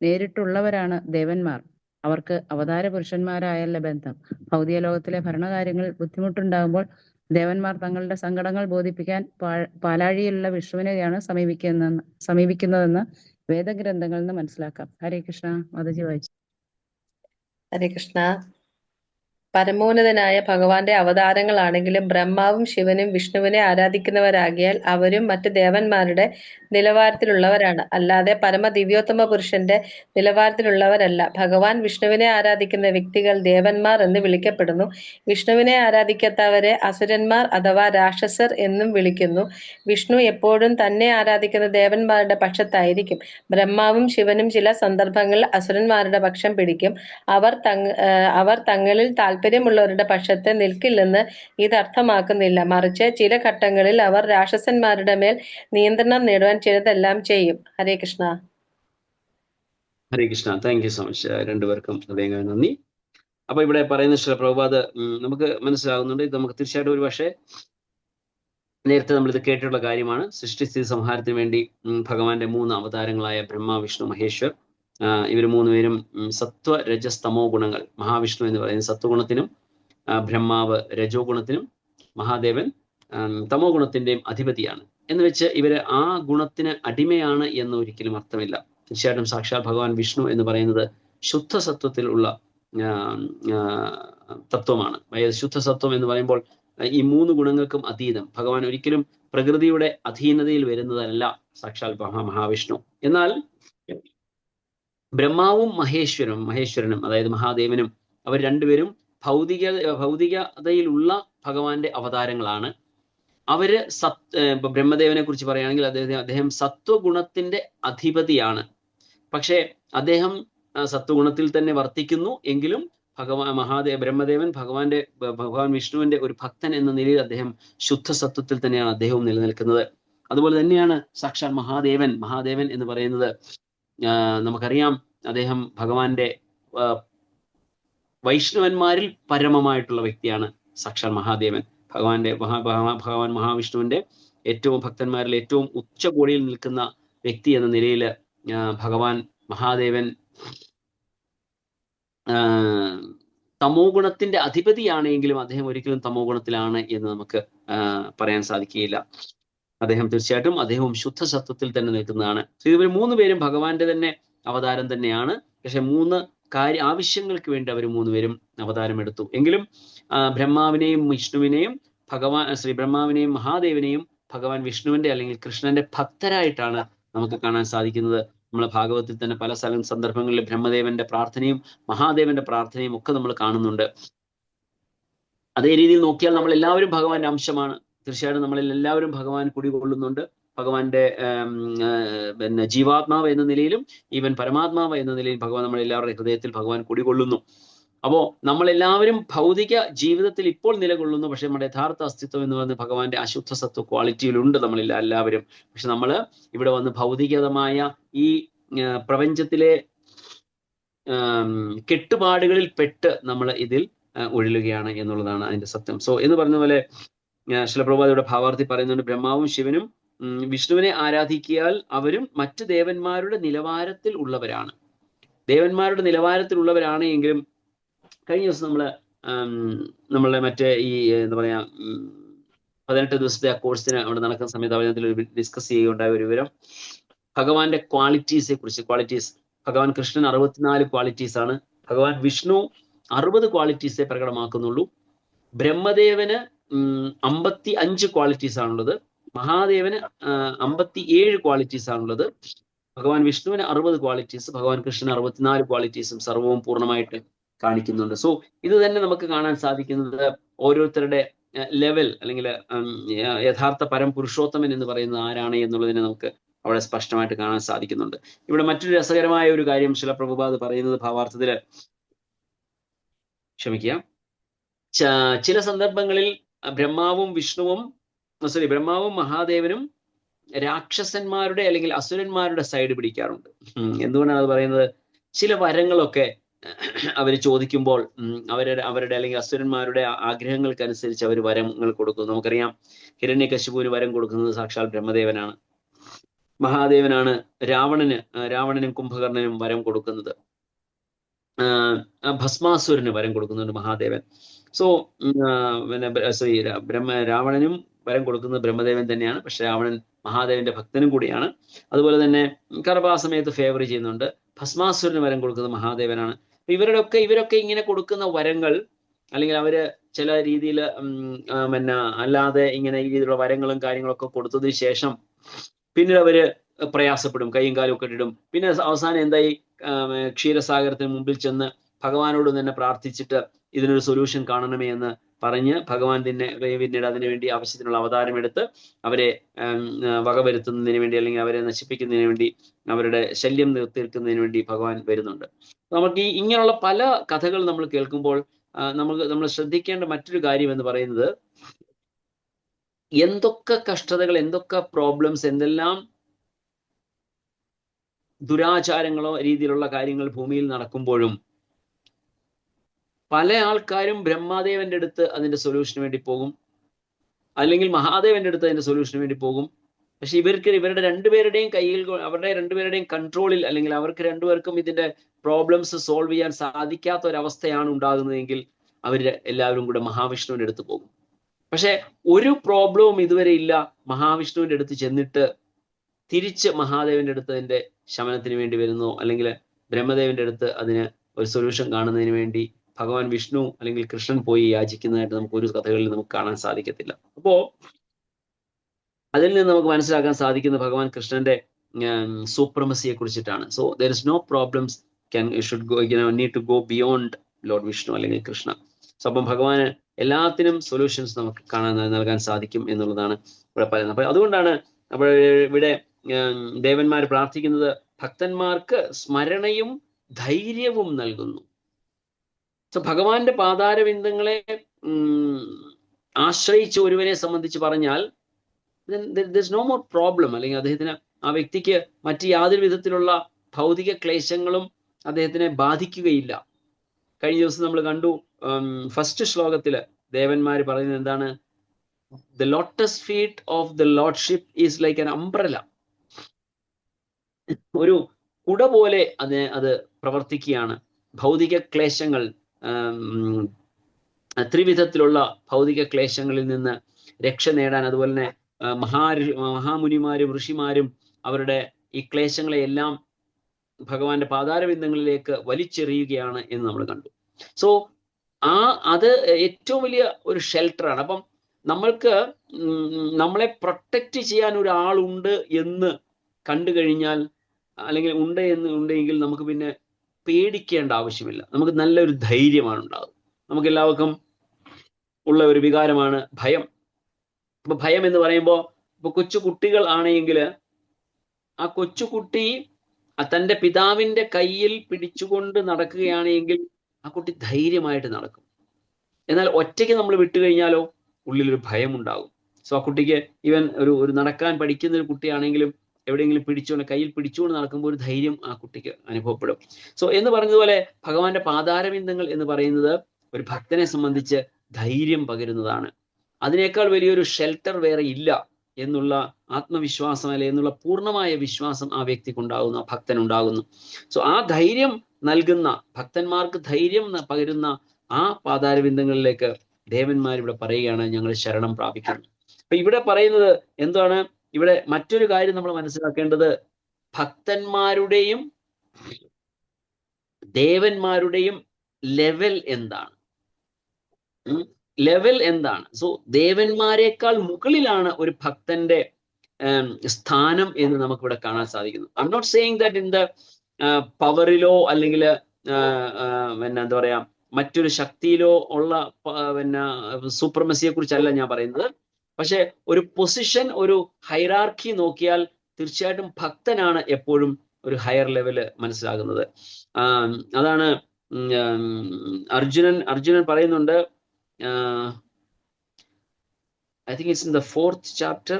നേരിട്ടുള്ളവരാണ് ദേവന്മാർ. അവർക്ക് അവതാര പുരുഷന്മാരായല്ല ബന്ധം. ഭൗതിക ലോകത്തിലെ ഭരണകാര്യങ്ങളിൽ ബുദ്ധിമുട്ടുണ്ടാകുമ്പോൾ ദേവന്മാർ തങ്ങളുടെ സങ്കടങ്ങൾ ബോധിപ്പിക്കാൻ പാലാഴിയിലുള്ള വിഷ്ണുവിനെയാണ് സമീപിക്കുന്നതെന്ന് വേദഗ്രന്ഥങ്ങളിൽ നിന്ന് മനസ്സിലാക്കാം. ഹരേ കൃഷ്ണ. മാതാജി വായിച്ചു. ഹരേ കൃഷ്ണ. പരമോന്നതനായ ഭഗവാന്റെ അവതാരങ്ങളാണെങ്കിലും ബ്രഹ്മാവും ശിവനും വിഷ്ണുവിനെ ആരാധിക്കുന്നവരാകിയാൽ അവരും മറ്റ് ദേവന്മാരുടെ നിലവാരത്തിലുള്ളവരാണ്, അല്ലാതെ പരമ ദിവ്യോത്തമ പുരുഷന്റെ നിലവാരത്തിലുള്ളവരല്ല. ഭഗവാൻ വിഷ്ണുവിനെ ആരാധിക്കുന്ന വ്യക്തികൾ ദേവന്മാർ എന്ന് വിളിക്കപ്പെടുന്നു. വിഷ്ണുവിനെ ആരാധിക്കാത്തവരെ അസുരന്മാർ അഥവാ രാക്ഷസർ എന്നും വിളിക്കുന്നു. വിഷ്ണു എപ്പോഴും തന്നെ ആരാധിക്കുന്ന ദേവന്മാരുടെ പക്ഷത്തായിരിക്കും. ബ്രഹ്മാവും ശിവനും ചില സന്ദർഭങ്ങളിൽ അസുരന്മാരുടെ പക്ഷം പിടിക്കും. അവർ തങ്ങളിൽ താല്പര്യമുള്ളവരുടെ പക്ഷത്ത് നിൽക്കില്ലെന്ന് ഇത് അർത്ഥമാക്കുന്നില്ല. മറിച്ച് ചില ഘട്ടങ്ങളിൽ അവർ രാക്ഷസന്മാരുടെ മേൽ നിയന്ത്രണം നേടുവാൻ ചിലതെല്ലാം ചെയ്യും. Hare Krishna. Hare Krishna. Thank you so much രണ്ടുപേർക്കും ഹൃദയംഗം നന്ദി. അപ്പൊ ഇവിടെ പറയുന്ന ശ്രീ പ്രഭുപാദ് നമുക്ക് മനസ്സിലാകുന്നുണ്ട്. ഇത് നമുക്ക് തീർച്ചയായിട്ടും ഒരു പക്ഷേ നേരത്തെ നമ്മൾ ഇത് കേട്ടിട്ടുള്ള കാര്യമാണ്. സൃഷ്ടിസ്ഥിതി സംഹാരത്തിന് വേണ്ടി ഭഗവാന്റെ 3 അവതാരങ്ങളായ ബ്രഹ്മ വിഷ്ണു മഹേശ്വർ, ഇവർ 3 പേരും സത്വ രജസ് തമോ ഗുണങ്ങൾ, മഹാവിഷ്ണു എന്ന് പറയുന്നത് സത്വഗുണത്തിനും ബ്രഹ്മാവ് രജോ ഗുണത്തിനും മഹാദേവൻ തമോ ഗുണത്തിന്റെയും അധിപതിയാണ് എന്ന് വെച്ച് ഇവര് ആ ഗുണത്തിന് അടിമയാണ് എന്ന് ഒരിക്കലും അർത്ഥമില്ല. തീർച്ചയായിട്ടും സാക്ഷാൽ ഭഗവാൻ വിഷ്ണു എന്ന് പറയുന്നത് ശുദ്ധ സത്വത്തിലുള്ള തത്വമാണ്. ശുദ്ധ സത്വം എന്ന് പറയുമ്പോൾ ഈ 3 ഗുണങ്ങൾക്കും അതീതം. ഭഗവാൻ ഒരിക്കലും പ്രകൃതിയുടെ അധീനതയിൽ വരുന്നതല്ല സാക്ഷാൽ മഹാവിഷ്ണു. എന്നാൽ ബ്രഹ്മാവും മഹേശ്വരനും അതായത് മഹാദേവനും അവർ രണ്ടുപേരും ഭൗതികതയിലുള്ള ഭഗവാന്റെ അവതാരങ്ങളാണ്. അവര് ബ്രഹ്മദേവനെ കുറിച്ച് പറയുകയാണെങ്കിൽ അദ്ദേഹം സത്വഗുണത്തിന്റെ അധിപതിയാണ്. അദ്ദേഹം സത്വഗുണത്തിൽ തന്നെ വർത്തിക്കുന്നു. എങ്കിലും ബ്രഹ്മദേവൻ ഭഗവാൻ വിഷ്ണുവിന്റെ ഒരു ഭക്തൻ എന്ന നിലയിൽ അദ്ദേഹം ശുദ്ധ സത്വത്തിൽ തന്നെയാണ് അദ്ദേഹവും നിലനിൽക്കുന്നത്. അതുപോലെ തന്നെയാണ് സാക്ഷാൽ മഹാദേവൻ എന്ന് പറയുന്നത്. നമുക്കറിയാം, അദ്ദേഹം ഭഗവാന്റെ വൈഷ്ണവന്മാരിൽ പരമമായിട്ടുള്ള വ്യക്തിയാണ് സാക്ഷാൽ മഹാദേവൻ. ഭഗവാൻ മഹാവിഷ്ണുവിന്റെ ഏറ്റവും ഭക്തന്മാരിൽ ഏറ്റവും ഉച്ചകോടിയിൽ നിൽക്കുന്ന വ്യക്തി എന്ന നിലയിൽ ഭഗവാൻ മഹാദേവൻ തമോ ഗുണത്തിന്റെ അധിപതിയാണെങ്കിലും അദ്ദേഹം ഒരിക്കലും തമോ ഗുണത്തിലാണ് എന്ന് നമുക്ക് പറയാൻ സാധിക്കുകയില്ല. തീർച്ചയായിട്ടും അദ്ദേഹവും ശുദ്ധ സത്വത്തിൽ തന്നെ നിൽക്കുന്നതാണ്. ഇവർ 3 പേരും ഭഗവാന്റെ തന്നെ അവതാരം തന്നെയാണ്. പക്ഷെ 3 ആവശ്യങ്ങൾക്ക് വേണ്ടി അവർ 3 പേരും അവതാരം എടുത്തു. എങ്കിലും ബ്രഹ്മാവിനെയും വിഷ്ണുവിനെയും ബ്രഹ്മാവിനെയും മഹാദേവനെയും ഭഗവാൻ വിഷ്ണുവിന്റെ അല്ലെങ്കിൽ കൃഷ്ണന്റെ ഭക്തരായിട്ടാണ് നമുക്ക് കാണാൻ സാധിക്കുന്നത്. നമ്മളെ ഭാഗവതത്തിൽ തന്നെ പല സന്ദർഭങ്ങളിൽ ബ്രഹ്മദേവന്റെ പ്രാർത്ഥനയും മഹാദേവന്റെ പ്രാർത്ഥനയും ഒക്കെ നമ്മൾ കാണുന്നുണ്ട്. അതേ രീതിയിൽ നോക്കിയാൽ നമ്മൾ എല്ലാവരും ഭഗവാന്റെ അംശമാണ്. തീർച്ചയായിട്ടും നമ്മളിൽ എല്ലാവരും ഭഗവാൻ കുടികൊള്ളുന്നുണ്ട്. ഭഗവാന്റെ ജീവാത്മാവ് എന്ന നിലയിലും ഈവൻ പരമാത്മാവ് എന്ന നിലയിലും ഭഗവാൻ നമ്മളെല്ലാവരുടെ ഹൃദയത്തിൽ ഭഗവാൻ കുടികൊള്ളുന്നു. അപ്പോ നമ്മളെല്ലാവരും ഭൗതിക ജീവിതത്തിൽ ഇപ്പോൾ നിലകൊള്ളുന്നു. പക്ഷെ നമ്മുടെ യഥാർത്ഥ അസ്തിത്വം എന്ന് പറയുന്നത് ഭഗവാന്റെ അശുദ്ധ സത്വ ക്വാളിറ്റിയിലുണ്ട് എല്ലാവരും. പക്ഷെ നമ്മൾ ഇവിടെ വന്ന് ഭൗതികതമായ ഈ പ്രപഞ്ചത്തിലെ കെട്ടുപാടുകളിൽ പെട്ട് നമ്മൾ ഇതിൽ ഉഴലുകയാണ് എന്നുള്ളതാണ് അതിന്റെ സത്യം. എന്ന് പറഞ്ഞ പോലെ ശ്രീല പ്രഭുപാദയുടെ ഭാവാർത്ഥി പറയുന്നുണ്ട്, ബ്രഹ്മാവും ശിവനും വിഷ്ണുവിനെ ആരാധിക്കിയാൽ അവരും മറ്റ് ദേവന്മാരുടെ നിലവാരത്തിൽ ഉള്ളവരാണ്. ദേവന്മാരുടെ നിലവാരത്തിലുള്ളവരാണ് എങ്കിലും കഴിഞ്ഞ ദിവസം നമ്മളെ മറ്റേ ഈ എന്താ പറയാ 18 ദിവസത്തെ ആ കോഴ്സിന് അവിടെ നടക്കുന്ന സമയത്ത് അവനത്തിൽ ഡിസ്കസ് ചെയ്യുകയുണ്ടായ ഒരു വിവരം ഭഗവാന്റെ ക്വാളിറ്റീസിനെ കുറിച്ച്. ഭഗവാൻ കൃഷ്ണൻ 64 ക്വാളിറ്റീസ് ആണ്. ഭഗവാൻ വിഷ്ണു 60 ക്വാളിറ്റീസേ പ്രകടമാക്കുന്നുള്ളൂ. ബ്രഹ്മദേവന് 55 ക്വാളിറ്റീസ് ആണുള്ളത്. മഹാദേവന് 57 ക്വാളിറ്റീസ് ആണുള്ളത്. ഭഗവാൻ വിഷ്ണുവിന് 60 ക്വാളിറ്റീസ്, ഭഗവാൻ കൃഷ്ണന് 64 ക്വാളിറ്റീസും സർവവും പൂർണ്ണമായിട്ട് കാണിക്കുന്നുണ്ട്. ഇത് തന്നെ നമുക്ക് കാണാൻ സാധിക്കുന്നത് ഓരോരുത്തരുടെ ലെവൽ അല്ലെങ്കിൽ യഥാർത്ഥ പരംപുരുഷോത്തമൻ എന്ന് പറയുന്നത് ആരാണ് എന്നുള്ളതിനെ നമുക്ക് അവിടെ സ്പഷ്ടമായിട്ട് കാണാൻ സാധിക്കുന്നുണ്ട്. ഇവിടെ മറ്റൊരു രസകരമായ ഒരു കാര്യം ശ്രീല പ്രഭുപാദ് പറയുന്നത് ഭാവാർത്ഥത്തില്, ക്ഷമിക്കുക, ചില സന്ദർഭങ്ങളിൽ ബ്രഹ്മാവും മഹാദേവനും രാക്ഷസന്മാരുടെ അല്ലെങ്കിൽ അസുരന്മാരുടെ സൈഡ് പിടിക്കാറുണ്ട്. എന്തുകൊണ്ടാണ് അത് പറയുന്നത്? ചില വരങ്ങളൊക്കെ അവർ ചോദിക്കുമ്പോൾ അവരുടെ അല്ലെങ്കിൽ അസുരന്മാരുടെ ആഗ്രഹങ്ങൾക്കനുസരിച്ച് അവർ വരങ്ങൾ കൊടുക്കുന്നു. നമുക്കറിയാം, ഹിരണ്യകശിപുവിന് വരം കൊടുക്കുന്നത് സാക്ഷാൽ ബ്രഹ്മദേവനാണ്. മഹാദേവനാണ് രാവണനും കുംഭകർണനും വരം കൊടുക്കുന്നത്. ഭസ്മാസുരന് വരം കൊടുക്കുന്നുണ്ട് മഹാദേവൻ. രാവണനും വരം കൊടുക്കുന്നത് ബ്രഹ്മദേവൻ തന്നെയാണ്. പക്ഷെ രാവണൻ മഹാദേവന്റെ ഭക്തനും കൂടിയാണ്. അതുപോലെ തന്നെ കർഭാ സമയത്ത് ഫേവർ ചെയ്യുന്നുണ്ട്. ഭസ്മാസുരന് വരം കൊടുക്കുന്നത് മഹാദേവനാണ്. ഇവരൊക്കെ ഇങ്ങനെ കൊടുക്കുന്ന വരങ്ങൾ അല്ലെങ്കിൽ അവര് ചില രീതിയിൽ പിന്നെ അല്ലാതെ ഇങ്ങനെ ഈ രീതിയിലുള്ള വരങ്ങളും കാര്യങ്ങളൊക്കെ കൊടുത്തതിന് ശേഷം പിന്നീട് അവര് പ്രയാസപ്പെടും, കൈയും കാലും ഒക്കെ ഇടും. പിന്നെ അവസാനം എന്തായി, ക്ഷീരസാഗരത്തിന് മുമ്പിൽ ചെന്ന് ഭഗവാനോട് തന്നെ പ്രാർത്ഥിച്ചിട്ട് ഇതിനൊരു സൊല്യൂഷൻ കാണണമേ എന്ന് പറഞ്ഞ് ഭഗവാൻ പിന്നീട് അതിനുവേണ്ടി ആവശ്യത്തിനുള്ള അവതാരം എടുത്ത് അവരെ വകവരുത്തുന്നതിന് വേണ്ടി, അല്ലെങ്കിൽ അവരെ നശിപ്പിക്കുന്നതിന് വേണ്ടി, അവരുടെ ശല്യം തീർക്കുന്നതിന് വേണ്ടി ഭഗവാൻ വരുന്നുണ്ട്. നമുക്ക് ഇങ്ങനെയുള്ള പല കഥകൾ നമ്മൾ കേൾക്കുമ്പോൾ നമ്മൾ ശ്രദ്ധിക്കേണ്ട മറ്റൊരു കാര്യം എന്ന് പറയുന്നത്, എന്തൊക്കെ കഷ്ടതകൾ, എന്തൊക്കെ പ്രോബ്ലംസ്, എന്തെല്ലാം ദുരാചാരങ്ങളോ രീതിയിലുള്ള കാര്യങ്ങൾ ഭൂമിയിൽ നടക്കുമ്പോഴും പല ആൾക്കാരും ബ്രഹ്മദേവന്റെ അടുത്ത് അതിന്റെ സൊല്യൂഷന് വേണ്ടി പോകും, അല്ലെങ്കിൽ മഹാദേവന്റെ അടുത്ത് അതിന്റെ സൊല്യൂഷന് വേണ്ടി പോകും. പക്ഷെ ഇവരുടെ രണ്ടുപേരുടെയും കയ്യിൽ, അവരുടെ രണ്ടുപേരുടെയും കൺട്രോളിൽ, അല്ലെങ്കിൽ അവർക്ക് രണ്ടുപേർക്കും ഇതിന്റെ പ്രോബ്ലംസ് സോൾവ് ചെയ്യാൻ സാധിക്കാത്ത ഒരവസ്ഥയാണ് ഉണ്ടാകുന്നതെങ്കിൽ അവർ എല്ലാവരും കൂടെ മഹാവിഷ്ണുവിന്റെ അടുത്ത് പോകും. പക്ഷെ ഒരു പ്രോബ്ലവും ഇതുവരെ ഇല്ല, മഹാവിഷ്ണുവിന്റെ അടുത്ത് ചെന്നിട്ട് തിരിച്ച് മഹാദേവന്റെ അടുത്ത് അതിന്റെ ശമനത്തിന് വേണ്ടി വരുന്നു, അല്ലെങ്കിൽ ബ്രഹ്മദേവന്റെ അടുത്ത് അതിന് ഒരു സൊല്യൂഷൻ കാണുന്നതിന് വേണ്ടി ഭഗവാൻ വിഷ്ണു അല്ലെങ്കിൽ കൃഷ്ണൻ പോയി യാചിക്കുന്നതായിട്ട് നമുക്ക് ഒരു കഥകളിൽ നമുക്ക് കാണാൻ സാധിക്കത്തില്ല. അപ്പോ അതിൽ നിന്ന് നമുക്ക് മനസ്സിലാക്കാൻ സാധിക്കുന്ന ഭഗവാൻ കൃഷ്ണന്റെ സൂപ്രമസിയെ കുറിച്ചിട്ടാണ്. So there is no problems need to go beyond lord Vishnu അല്ലെങ്കിൽ കൃഷ്ണ. സോ അപ്പം ഭഗവാന് എല്ലാത്തിനും സൊല്യൂഷൻസ് നമുക്ക് നൽകാൻ സാധിക്കും എന്നുള്ളതാണ് ഇവിടെ പറയുന്നത്. അപ്പൊ അതുകൊണ്ടാണ് ഇവിടെ ദേവന്മാർ പ്രാർത്ഥിക്കുന്നത് ഭക്തന്മാർക്ക് സ്മരണയും ധൈര്യവും നൽകുന്നു. സോ ഭഗവാന്റെ പാതാരബിന്ദങ്ങളെ ആശ്രയിച്ച് ഒരുവനെ സംബന്ധിച്ച് പറഞ്ഞാൽ നോ മോർ പ്രോബ്ലം, അല്ലെങ്കിൽ അദ്ദേഹത്തിന്, ആ വ്യക്തിക്ക് മറ്റ് യാതൊരു വിധത്തിലുള്ള ഭൗതിക ക്ലേശങ്ങളും അദ്ദേഹത്തിനെ ബാധിക്കുകയില്ല. കഴിഞ്ഞ ദിവസം നമ്മൾ കണ്ടു, ഫസ്റ്റ് ശ്ലോകത്തില് ദേവന്മാര് പറയുന്നത് എന്താണ്? The lotus feet of the lordship is like an umbrella. ഒരു കുട പോലെ അത് പ്രവർത്തിക്കുകയാണ്. ഭൗതിക ക്ലേശങ്ങൾ, ത്രിവിധത്തിലുള്ള ഭൗതിക ക്ലേശങ്ങളിൽ നിന്ന് രക്ഷ നേടാൻ, അതുപോലെ തന്നെ മഹാമുനിമാരും ഋഷിമാരും അവരുടെ ഈ ക്ലേശങ്ങളെ എല്ലാം ഭഗവാന്റെ പാതാരബിന്ദങ്ങളിലേക്ക് വലിച്ചെറിയുകയാണ് എന്ന് നമ്മൾ കണ്ടു. സോ അത് ഏറ്റവും വലിയ ഒരു ഷെൽട്ടറാണ്. അപ്പം നമ്മൾക്ക് നമ്മളെ പ്രൊട്ടക്റ്റ് ചെയ്യാൻ ഒരാളുണ്ട് എന്ന് കണ്ടു കഴിഞ്ഞാൽ, അല്ലെങ്കിൽ ഉണ്ടെങ്കിൽ നമുക്ക് പിന്നെ പേടിക്കേണ്ട ആവശ്യമില്ല. നമുക്ക് നല്ലൊരു ധൈര്യമാണ് ഉണ്ടാകും. നമുക്ക് എല്ലാവർക്കും ഉള്ള ഒരു വികാരമാണ് ഭയം. അപ്പൊ ഭയം എന്ന് പറയുമ്പോൾ, ഇപ്പൊ കൊച്ചു കുട്ടികൾ ആണെങ്കിൽ ആ കൊച്ചുകുട്ടി തൻ്റെ പിതാവിന്റെ കയ്യിൽ പിടിച്ചുകൊണ്ട് നടക്കുകയാണെങ്കിൽ ആ കുട്ടി ധൈര്യമായിട്ട് നടക്കും. എന്നാൽ ഒറ്റയ്ക്ക് നമ്മൾ വിട്ടുകഴിഞ്ഞാലോ ഉള്ളിലൊരു ഭയം ഉണ്ടാകും. സോ ആ കുട്ടിക്ക് ഈവൻ ഒരു നടക്കാൻ പഠിക്കുന്ന ഒരു കുട്ടിയാണെങ്കിലും എവിടെയെങ്കിലും കയ്യിൽ പിടിച്ചുകൊണ്ട് നടക്കുമ്പോൾ ഒരു ധൈര്യം ആ കുട്ടിക്ക് അനുഭവപ്പെടും. സോ എന്ന് പറഞ്ഞതുപോലെ ഭഗവാന്റെ പാതാരബിന്ദങ്ങൾ എന്ന് പറയുന്നത് ഒരു ഭക്തനെ സംബന്ധിച്ച് ധൈര്യം പകരുന്നതാണ്. അതിനേക്കാൾ വലിയൊരു ഷെൽട്ടർ വേറെ ഇല്ല എന്നുള്ള ആത്മവിശ്വാസം, അല്ലെ എന്നുള്ള പൂർണ്ണമായ വിശ്വാസം ആ വ്യക്തിക്കുണ്ടാകുന്നു, ആ ഭക്തനുണ്ടാകുന്നു. സോ ആ ധൈര്യം നൽകുന്ന, ഭക്തന്മാർക്ക് ധൈര്യം പകരുന്ന ആ പാതാരബിന്ദങ്ങളിലേക്ക് ദേവന്മാർ ഇവിടെ പറയുകയാണ്, ഞങ്ങൾ ശരണം പ്രാപിക്കുന്നു. അപ്പൊ ഇവിടെ പറയുന്നത് എന്താണ്? ഇവിടെ മറ്റൊരു കാര്യം നമ്മൾ മനസ്സിലാക്കേണ്ടത്, ഭക്തന്മാരുടെയും ദേവന്മാരുടെയും ലെവൽ എന്താണ്? ലെവൽ എന്താണ്? സോ ദേവന്മാരെക്കാൾ മുകളിലാണ് ഒരു ഭക്തന്റെ സ്ഥാനം എന്ന് നമുക്കിവിടെ കാണാൻ സാധിക്കുന്നു. I'm not saying that in the പവറിലോ അല്ലെങ്കിൽ എന്താ പറയാ മറ്റൊരു ശക്തിയിലോ ഉള്ള സൂപ്രമസിയെ കുറിച്ചല്ല ഞാൻ പറയുന്നത്. പക്ഷെ ഒരു പൊസിഷൻ, ഒരു ഹൈറാർക്കി നോക്കിയാൽ തീർച്ചയായിട്ടും ഭക്തനാണ് എപ്പോഴും ഒരു ഹയർ ലെവല് മനസ്സിലാകുന്നത്. അതാണ് അർജുനൻ പറയുന്നുണ്ട്. I think it's in the 4th chapter.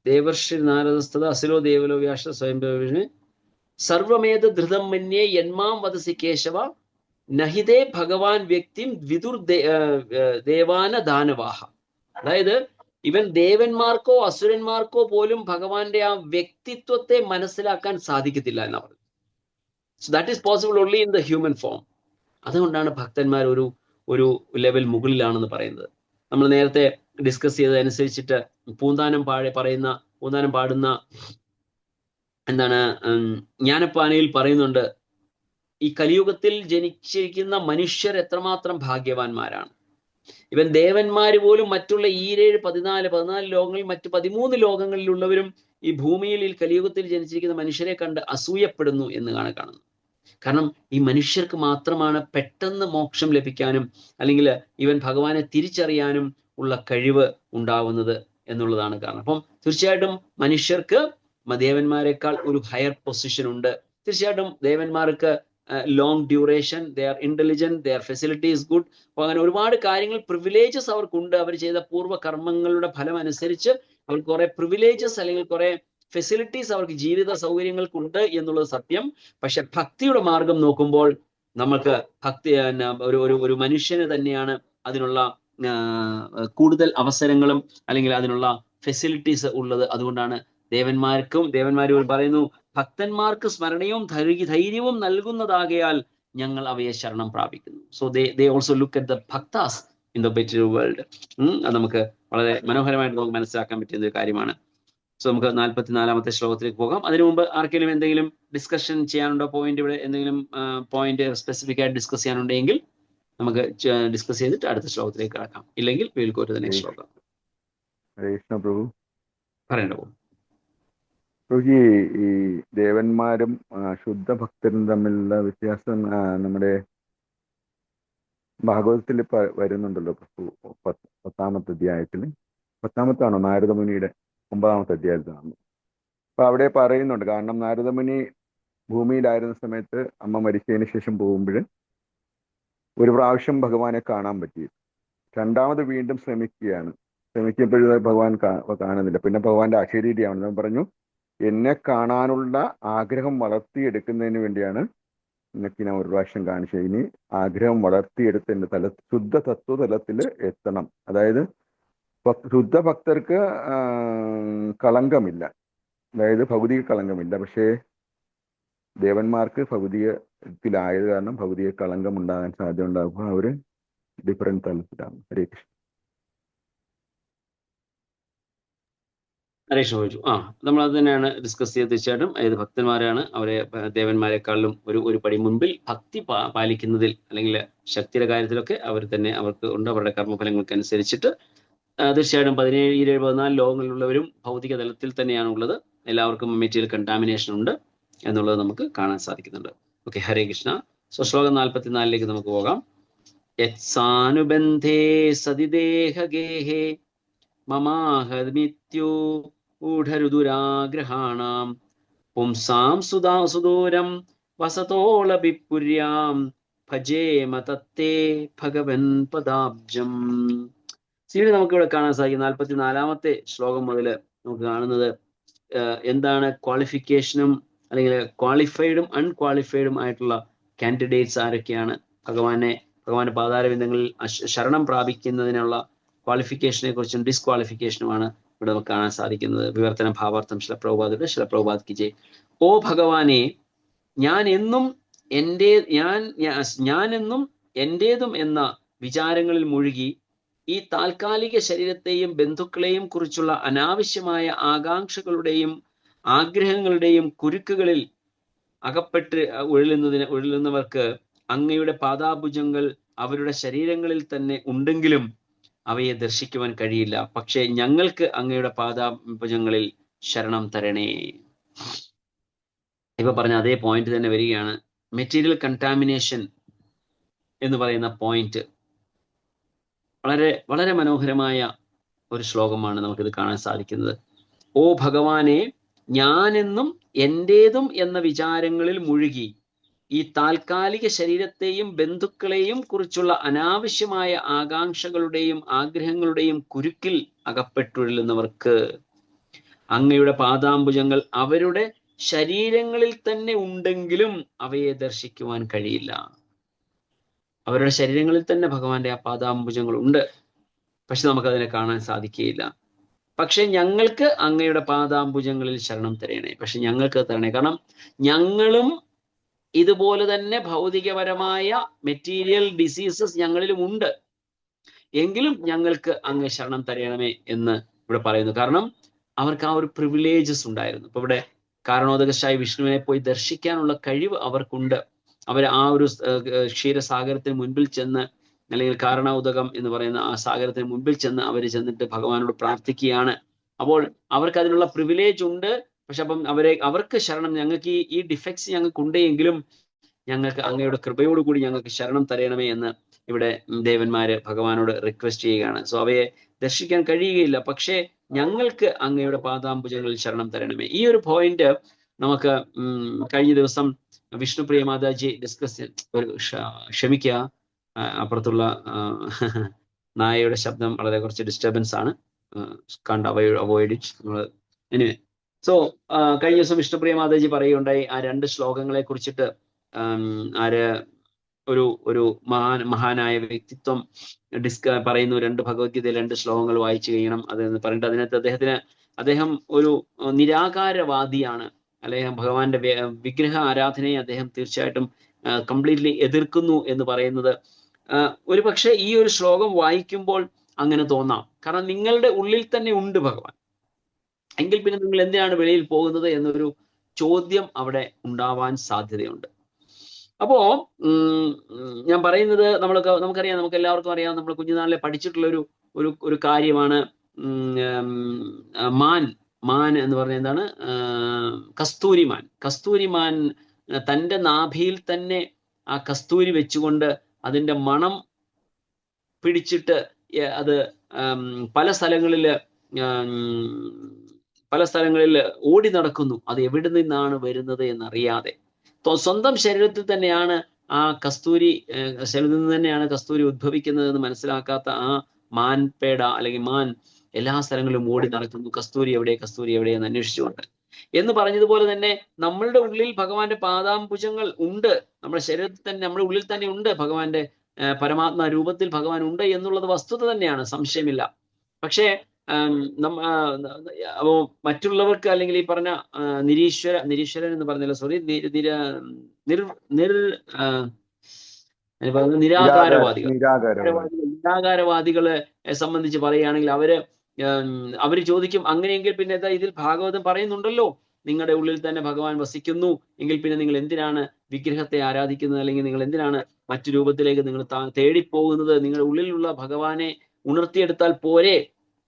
ദേവർഷി നാരദസ്തത അസുരോ ദേവലോ വ്യാസ സ്വയം സർവമേത ധൃതം മന്യേ യന്മാം വദസി കേശവ നഹിതേ ഭഗവാൻ വ്യക്തിം വിദുർ ദേവാന ദാനവാഹ. അതായത് ഇവൻ ദേവന്മാർക്കോ അസുരന്മാർക്കോ പോലും ഭഗവാന്റെ ആ വ്യക്തിത്വത്തെ മനസ്സിലാക്കാൻ സാധിക്കത്തില്ല എന്നാ പറയുന്നത്. So that is possible only in the human form. അതുകൊണ്ടാണ് ഭക്തന്മാർ ഒരു ലെവൽ മുകളിലാണെന്ന് പറയുന്നത്. നമ്മൾ നേരത്തെ ഡിസ്കസ് ചെയ്തതനുസരിച്ചിട്ട് പൂന്താനം പാടുന്ന എന്താണ് ജ്ഞാനപ്പാനയിൽ പറയുന്നുണ്ട്, ഈ കലിയുഗത്തിൽ ജനിച്ചിരിക്കുന്ന മനുഷ്യർ എത്രമാത്രം ഭാഗ്യവാന്മാരാണ്. ഇവൻ ദേവന്മാര് പോലും മറ്റുള്ള 14 ലോകങ്ങളിൽ മറ്റു 13 ലോകങ്ങളിലുള്ളവരും ഈ ഭൂമിയിൽ ഈ കലിയുഗത്തിൽ ജനിച്ചിരിക്കുന്ന മനുഷ്യരെ കണ്ട് അസൂയപ്പെടുന്നു എന്ന് കാണുന്നു. കാരണം ഈ മനുഷ്യർക്ക് മാത്രമാണ് പെട്ടെന്ന് മോക്ഷം ലഭിക്കാനും അല്ലെങ്കിൽ ഇവൻ ഭഗവാനെ തിരിച്ചറിയാനും ഉള്ള കഴിവ് ഉണ്ടാവുന്നത് എന്നുള്ളതാണ് കാരണം. അപ്പം തീർച്ചയായിട്ടും മനുഷ്യർക്ക് ദേവന്മാരെക്കാൾ ഒരു ഹയർ പൊസിഷൻ ഉണ്ട്. തീർച്ചയായിട്ടും ദേവന്മാർക്ക് long duration, they are intelligent, they are facility is good. അപ്പൊ അങ്ങനെ ഒരുപാട് കാര്യങ്ങൾ, പ്രിവിലേജസ് അവർക്കുണ്ട്. അവർ ചെയ്ത പൂർവ്വ കർമ്മങ്ങളുടെ ഫലം അനുസരിച്ച് അവർക്ക് കുറെ പ്രിവിലേജസ് അല്ലെങ്കിൽ കുറെ ഫെസിലിറ്റീസ് അവർക്ക് ജീവിത സൗകര്യങ്ങൾക്കുണ്ട് എന്നുള്ളത് സത്യം. പക്ഷെ ഭക്തിയുടെ മാർഗം നോക്കുമ്പോൾ നമുക്ക് ഭക്തി ഒരു മനുഷ്യന് തന്നെയാണ് അതിനുള്ള കൂടുതൽ അവസരങ്ങളും അല്ലെങ്കിൽ അതിനുള്ള ഫെസിലിറ്റീസ് ഉള്ളത്. അതുകൊണ്ടാണ് ദേവന്മാർ പറയുന്നു, ഭക്തന്മാർക്ക് സ്മരണയും ധൈര്യവും നൽകുന്നതാകയാൽ ഞങ്ങൾ അവയെ ശരണം പ്രാപിക്കുന്നു. So they also look at the bhaktas in the better world. അത് നമുക്ക് വളരെ മനോഹരമായിട്ട് നമുക്ക് മനസ്സിലാക്കാൻ പറ്റുന്ന ഒരു കാര്യമാണ്. സോ നമുക്ക് 44-ാമത്തെ ശ്ലോകത്തിലേക്ക് പോകാം. അതിനു മുമ്പ് ആർക്കെങ്കിലും എന്തെങ്കിലും ഡിസ്കഷൻ ചെയ്യാനുണ്ടോ? പോയിന്റ് ഇവിടെ എന്തെങ്കിലും പോയിന്റ് സ്പെസിഫിക് ആയിട്ട് ഡിസ്കസ് ചെയ്യാനുണ്ടെങ്കിൽ നമുക്ക് ഡിസ്കസ് ചെയ്തിട്ട് അടുത്ത ശ്ലോകത്തിലേക്ക് കടക്കാം. ഇല്ലെങ്കിൽ we'll go to the next ശ്ലോകം. ഹരേ കൃഷ്ണ പ്രഭു. പറയണ്ടോ പ്രഭുജി, ഈ ദേവന്മാരും ശുദ്ധ ഭക്തരും തമ്മിലുള്ള വ്യത്യാസം നമ്മുടെ ഭാഗവതത്തിൽ വരുന്നുണ്ടല്ലോ. 10-ാമത്തെ അധ്യായത്തിൽ, 10-ാമത്താണോ നാരദമുനിയുടെ 9-ാമത്തെ അധ്യായത്തിലാണ്. അപ്പൊ അവിടെ പറയുന്നുണ്ട്, കാരണം നാരദമുനി ഭൂമിയിലായിരുന്ന സമയത്ത് അമ്മ മരിച്ചതിന് ശേഷം പോകുമ്പോൾ ഒരു പ്രാവശ്യം ഭഗവാനെ കാണാൻ പറ്റി. രണ്ടാമത് വീണ്ടും ശ്രമിക്കപ്പോഴും ഭഗവാൻ കാണുന്നില്ല. പിന്നെ ഭഗവാന്റെ അശരീരിയാണ്. പറഞ്ഞു, എന്നെ കാണാനുള്ള ആഗ്രഹം വളർത്തിയെടുക്കുന്നതിന് വേണ്ടിയാണ് നിനക്ക് ഞാൻ ഒരു പ്രാവശ്യം കാണിച്ചത്. ഇനി ആഗ്രഹം വളർത്തിയെടുത്ത് എൻ്റെ ശുദ്ധ തത്വതലത്തിൽ എത്തണം. അതായത് ശുദ്ധ ഭക്തർക്ക് കളങ്കമില്ല, അതായത് ഭൗതിക കളങ്കമില്ല. പക്ഷേ ദേവന്മാർക്ക് ഭൗതികത്തിലായത് കാരണം ഭൗതിക കളങ്കം ഉണ്ടാകാൻ സാധ്യത ഉണ്ടാകുമ്പോൾ അവര് ഡിഫറെന്റ് തലത്തിലാണ്. ഹരേ കൃഷ്ണ. ഹരീഷ് ചോദിച്ചു. നമ്മളത് തന്നെയാണ് ഡിസ്കസ് ചെയ്ത്. തീർച്ചയായിട്ടും ഏത് ഭക്തന്മാരാണ് അവരെ ദേവന്മാരെക്കാളും ഒരു പടി മുൻപിൽ ഭക്തി പാലിക്കുന്നതിൽ അല്ലെങ്കിൽ ശക്തിയുടെ കാര്യത്തിലൊക്കെ അവർ തന്നെ അവർക്ക് ഉണ്ട്. അവരുടെ കർമ്മഫലങ്ങൾക്ക് അനുസരിച്ചിട്ട് തീർച്ചയായിട്ടും 17-14 ലോകങ്ങളിലുള്ളവരും ഭൗതിക തലത്തിൽ തന്നെയാണ് ഉള്ളത്. എല്ലാവർക്കും മെറ്റീരിയൽ കണ്ടാമിനേഷൻ ഉണ്ട് എന്നുള്ളത് നമുക്ക് കാണാൻ സാധിക്കുന്നുണ്ട്. ഓക്കെ, ഹരേ കൃഷ്ണ. സോ ശ്ലോകം 44-ലേക്ക് നമുക്ക് പോകാം. യത്സാനുബന്ധേ സതിദേഹഗേഹേ മമാഹമിത്യോ ഊഢരുദുരാഗ്രഹാണാം പുംസാം സുദൂരം വസതോളപിപുര്യാം ഭജേമ തത്തേ ഭഗവൻ പദാബ്ജം. ഇവിടെ നമുക്കിവിടെ കാണാൻ സാധിക്കും 44-ാമത്തെ ശ്ലോകം മുതൽ നമുക്ക് കാണുന്നത് എന്താണ് ക്വാളിഫിക്കേഷനും അല്ലെങ്കിൽ ക്വാളിഫൈഡും അൺക്വാളിഫൈഡും ആയിട്ടുള്ള കാൻഡിഡേറ്റ്സ് ആരൊക്കെയാണ്. ഭഗവാന്റെ പാതാരവിന്ദങ്ങളിൽ ശരണം പ്രാപിക്കുന്നതിനുള്ള ക്വാളിഫിക്കേഷനെ കുറിച്ചും ഡിസ്ക്വാളിഫിക്കേഷനുമാണ് ഇവിടെ നമുക്ക് കാണാൻ സാധിക്കുന്നത്. വിവർത്തന ഭാവാർത്ഥം ശിലപ്രഭുപാദയുടെ ശിലപ്രഭുപാദ് കി ജയ്. ഓ ഭഗവാനെ, ഞാനെന്നും എന്റേതും എന്ന വിചാരങ്ങളിൽ മുഴുകി ഈ താൽക്കാലിക ശരീരത്തെയും ബന്ധുക്കളെയും കുറിച്ചുള്ള അനാവശ്യമായ ആകാംക്ഷകളുടെയും ആഗ്രഹങ്ങളുടെയും കുരുക്കുകളിൽ അകപ്പെട്ട് ഉഴലുന്നവർക്ക് അങ്ങയുടെ പാദാഭുജങ്ങൾ അവരുടെ ശരീരങ്ങളിൽ തന്നെ ഉണ്ടെങ്കിലും അവയെ ദർശിക്കുവാൻ കഴിയില്ല. പക്ഷെ ഞങ്ങൾക്ക് അങ്ങയുടെ പാദാഭുജങ്ങളിൽ ശരണം തരണേ. ഇപ്പൊ പറഞ്ഞ അതേ പോയിന്റ് തന്നെ വരികയാണ്. മെറ്റീരിയൽ കണ്ടാമിനേഷൻ എന്ന് പറയുന്ന പോയിന്റ് വളരെ വളരെ മനോഹരമായ ഒരു ശ്ലോകമാണ് നമുക്കിത് കാണാൻ സാധിക്കുന്നത്. ഓ ഭഗവാനെ, ഞാനെന്നും എന്റേതും എന്ന വിചാരങ്ങളിൽ മുഴുകി ഈ താൽക്കാലിക ശരീരത്തെയും ബന്ധുക്കളെയും കുറിച്ചുള്ള അനാവശ്യമായ ആകാംക്ഷകളുടെയും ആഗ്രഹങ്ങളുടെയും കുരുക്കിൽ അകപ്പെട്ടുഴലുന്നവർക്ക് അങ്ങയുടെ പാദാംബുജങ്ങൾ അവരുടെ ശരീരങ്ങളിൽ തന്നെ ഉണ്ടെങ്കിലും അവയെ ദർശിക്കുവാൻ കഴിയില്ല. അവരുടെ ശരീരങ്ങളിൽ തന്നെ ഭഗവാന്റെ ആ പാദാംബുജങ്ങൾ ഉണ്ട്, പക്ഷെ നമുക്കതിനെ കാണാൻ സാധിക്കുകയില്ല. പക്ഷെ ഞങ്ങൾക്ക് അങ്ങയുടെ പാദാംബുജങ്ങളിൽ ശരണം തരണേ. പക്ഷെ ഞങ്ങൾക്ക് തരണേ, കാരണം ഞങ്ങളും ഇതുപോലെ തന്നെ ഭൗതികപരമായ മെറ്റീരിയൽ ഡിസീസസ് ഞങ്ങളിലും ഉണ്ട്. എങ്കിലും ഞങ്ങൾക്ക് അങ്ങ് ശരണം തരണമേ എന്ന് ഇവിടെ പറയുന്നു. കാരണം അവർക്ക് ആ ഒരു പ്രിവിലേജസ് ഉണ്ടായിരുന്നു. ഇപ്പൊ ഇവിടെ കാരണോദകശായ വിഷ്ണുവിനെ പോയി ദർശിക്കാനുള്ള കഴിവ് അവർക്കുണ്ട്. അവർ ആ ഒരു ക്ഷീരസാഗരത്തിന് മുൻപിൽ ചെന്ന്, അല്ലെങ്കിൽ കാരണോദകം എന്ന് പറയുന്ന ആ സാഗരത്തിന് മുൻപിൽ ചെന്ന് അവർ ചെന്നിട്ട് ഭഗവാനോട് പ്രാർത്ഥിക്കുകയാണ്. അപ്പോൾ അവർക്ക് അതിനുള്ള പ്രിവിലേജ് ഉണ്ട്. പക്ഷെ അപ്പം അവർക്ക് ശരണം, ഞങ്ങൾക്ക് ഈ ഡിഫക്ട്സ് ഞങ്ങൾക്ക് ഉണ്ടെങ്കിലും ഞങ്ങൾക്ക് അങ്ങയുടെ കൃപയോടുകൂടി ഞങ്ങൾക്ക് ശരണം തരണമേ എന്ന് ഇവിടെ ദേവന്മാര് ഭഗവാനോട് റിക്വസ്റ്റ് ചെയ്യുകയാണ്. സോ അവയെ ദർശിക്കാൻ കഴിയുകയില്ല, പക്ഷേ ഞങ്ങൾക്ക് അങ്ങയുടെ പാദാംബുജങ്ങളിൽ ശരണം തരണമേ. ഈ ഒരു പോയിന്റ് നമുക്ക് കഴിഞ്ഞ ദിവസം വിഷ്ണുപ്രിയ മാതാജി ഡിസ്കസ് ക്ഷമിക്കുക, അപ്പുറത്തുള്ള നായയുടെ ശബ്ദം വളരെ കുറച്ച് ഡിസ്റ്റർബൻസ് ആണ്, കണ്ട് അവോയ്ഡ് ഇറ്റ് നമ്മൾ. എനിവേ, സോ കഴിഞ്ഞ ദിവസം വിഷ്ണുപ്രിയ മാതാജി പറയുകയുണ്ടായി ആ 2 ശ്ലോകങ്ങളെ കുറിച്ചിട്ട്. ഒരു മഹാനായ വ്യക്തിത്വം പറയുന്നു, 2 ഭഗവത്ഗീതയിൽ 2 ശ്ലോകങ്ങൾ വായിച്ചു കഴിയണം അതെന്ന് പറഞ്ഞിട്ട് അതിനകത്ത് അദ്ദേഹം ഒരു നിരാകാരവാദിയാണ്, അല്ലെങ്കിൽ ഭഗവാന്റെ വിഗ്രഹ ആരാധനയെ അദ്ദേഹം തീർച്ചയായിട്ടും കംപ്ലീറ്റ്ലി എതിർക്കുന്നു എന്ന് പറയുന്നത്. ഒരു പക്ഷേ ഈ ഒരു ശ്ലോകം വായിക്കുമ്പോൾ അങ്ങനെ തോന്നാം, കാരണം നിങ്ങളുടെ ഉള്ളിൽ തന്നെ ഉണ്ട് ഭഗവാൻ, എങ്കിൽ പിന്നെ നിങ്ങൾ എന്തിനാണ് വെളിയിൽ പോകുന്നത് എന്നൊരു ചോദ്യം അവിടെ ഉണ്ടാവാൻ സാധ്യതയുണ്ട്. അപ്പോ ഞാൻ പറയുന്നത് നമുക്കറിയാം, നമുക്ക് എല്ലാവർക്കും അറിയാം, നമ്മൾ കുഞ്ഞുനാളിലെ പഠിച്ചിട്ടുള്ള ഒരു കാര്യമാണ് മാൻ എന്ന് പറഞ്ഞ എന്താണ്, കസ്തൂരിമാൻ തൻ്റെ നാഭിയിൽ തന്നെ ആ കസ്തൂരി വെച്ചുകൊണ്ട് അതിൻ്റെ മണം പിടിച്ചിട്ട് അത് പല സ്ഥലങ്ങളിൽ ഓടി നടക്കുന്നു, അത് എവിടെ നിന്നാണ് വരുന്നത് എന്നറിയാതെ. സ്വന്തം ശരീരത്തിൽ തന്നെയാണ് ആ ശരീരത്തിൽ നിന്ന് തന്നെയാണ് കസ്തൂരി ഉദ്ഭവിക്കുന്നത് എന്ന് മനസ്സിലാക്കാത്ത ആ മാൻപേട അല്ലെങ്കിൽ മാൻ എല്ലാ സ്ഥലങ്ങളിലും ഓടി നടക്കുന്നു, കസ്തൂരി എവിടെ എന്ന് അന്വേഷിച്ചുകൊണ്ട്. എന്ന് പറഞ്ഞതുപോലെ തന്നെ നമ്മളുടെ ഉള്ളിൽ ഭഗവാന്റെ പാദാംബുജങ്ങൾ ഉണ്ട്, നമ്മുടെ ശരീരത്തിൽ തന്നെ, നമ്മുടെ ഉള്ളിൽ തന്നെ ഉണ്ട് ഭഗവാന്റെ പരമാത്മാ രൂപത്തിൽ ഭഗവാൻ ഉണ്ട് എന്നുള്ളത് വസ്തുത തന്നെയാണ്, സംശയമില്ല. പക്ഷേ അപ്പോ മറ്റുള്ളവർക്ക്, അല്ലെങ്കിൽ ഈ പറഞ്ഞ നിരീശ്വരൻ എന്ന് പറഞ്ഞല്ലോ, സോറി, നിരാകാരവാദികളെ സംബന്ധിച്ച് പറയുകയാണെങ്കിൽ അവര് ചോദിക്കും, അങ്ങനെയെങ്കിൽ പിന്നെ ഇതിൽ ഭാഗവതം പറയുന്നുണ്ടല്ലോ നിങ്ങളുടെ ഉള്ളിൽ തന്നെ ഭഗവാൻ വസിക്കുന്നു, എങ്കിൽ പിന്നെ നിങ്ങൾ എന്തിനാണ് വിഗ്രഹത്തെ ആരാധിക്കുന്നത്, അല്ലെങ്കിൽ നിങ്ങൾ എന്തിനാണ് മറ്റു രൂപത്തിലേക്ക് നിങ്ങൾ തേടിപ്പോകുന്നത്, നിങ്ങളുടെ ഉള്ളിലുള്ള ഭഗവാനെ ഉണർത്തിയെടുത്താൽ പോരെ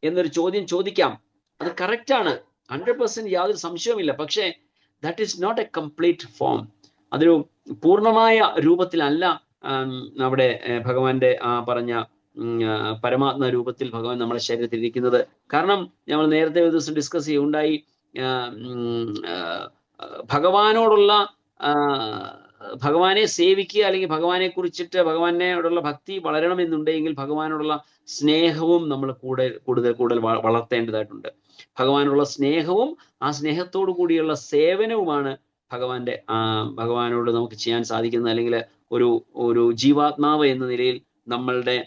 എന്നൊരു ചോദ്യം ചോദിക്കാം. അത് കറക്റ്റാണ്, 100% യാതൊരു സംശയവുമില്ല. പക്ഷേ that is not a complete form. അതൊരു പൂർണ്ണമായ രൂപത്തിലല്ല അവിടെ ഭഗവാന്റെ ആ പറഞ്ഞ പരമാത്മ രൂപത്തിൽ ഭഗവാൻ നമ്മുടെ ശരീരത്തിൽ ഇരിക്കുന്നത്. കാരണം നമ്മൾ നേരത്തെ ഒരു ദിവസം ഡിസ്കസ് ചെയ്യുകയുണ്ടായി, ഭഗവാനെ സേവിക്കുക, അല്ലെങ്കിൽ ഭഗവാനെ കുറിച്ചിട്ട് ഭഗവാനോടുള്ള ഭക്തി വളരണമെന്നുണ്ടെങ്കിൽ ഭഗവാനോടുള്ള സ്നേഹവും നമ്മൾ കൂടുതൽ വളർത്തേണ്ടതായിട്ടുണ്ട്. ഭഗവാനുള്ള സ്നേഹവും ആ സ്നേഹത്തോടു കൂടിയുള്ള സേവനവുമാണ് ഭഗവാനോട് നമുക്ക് ചെയ്യാൻ സാധിക്കുന്നത്, അല്ലെങ്കിൽ ഒരു ജീവാത്മാവ് എന്ന നിലയിൽ നമ്മളുടെ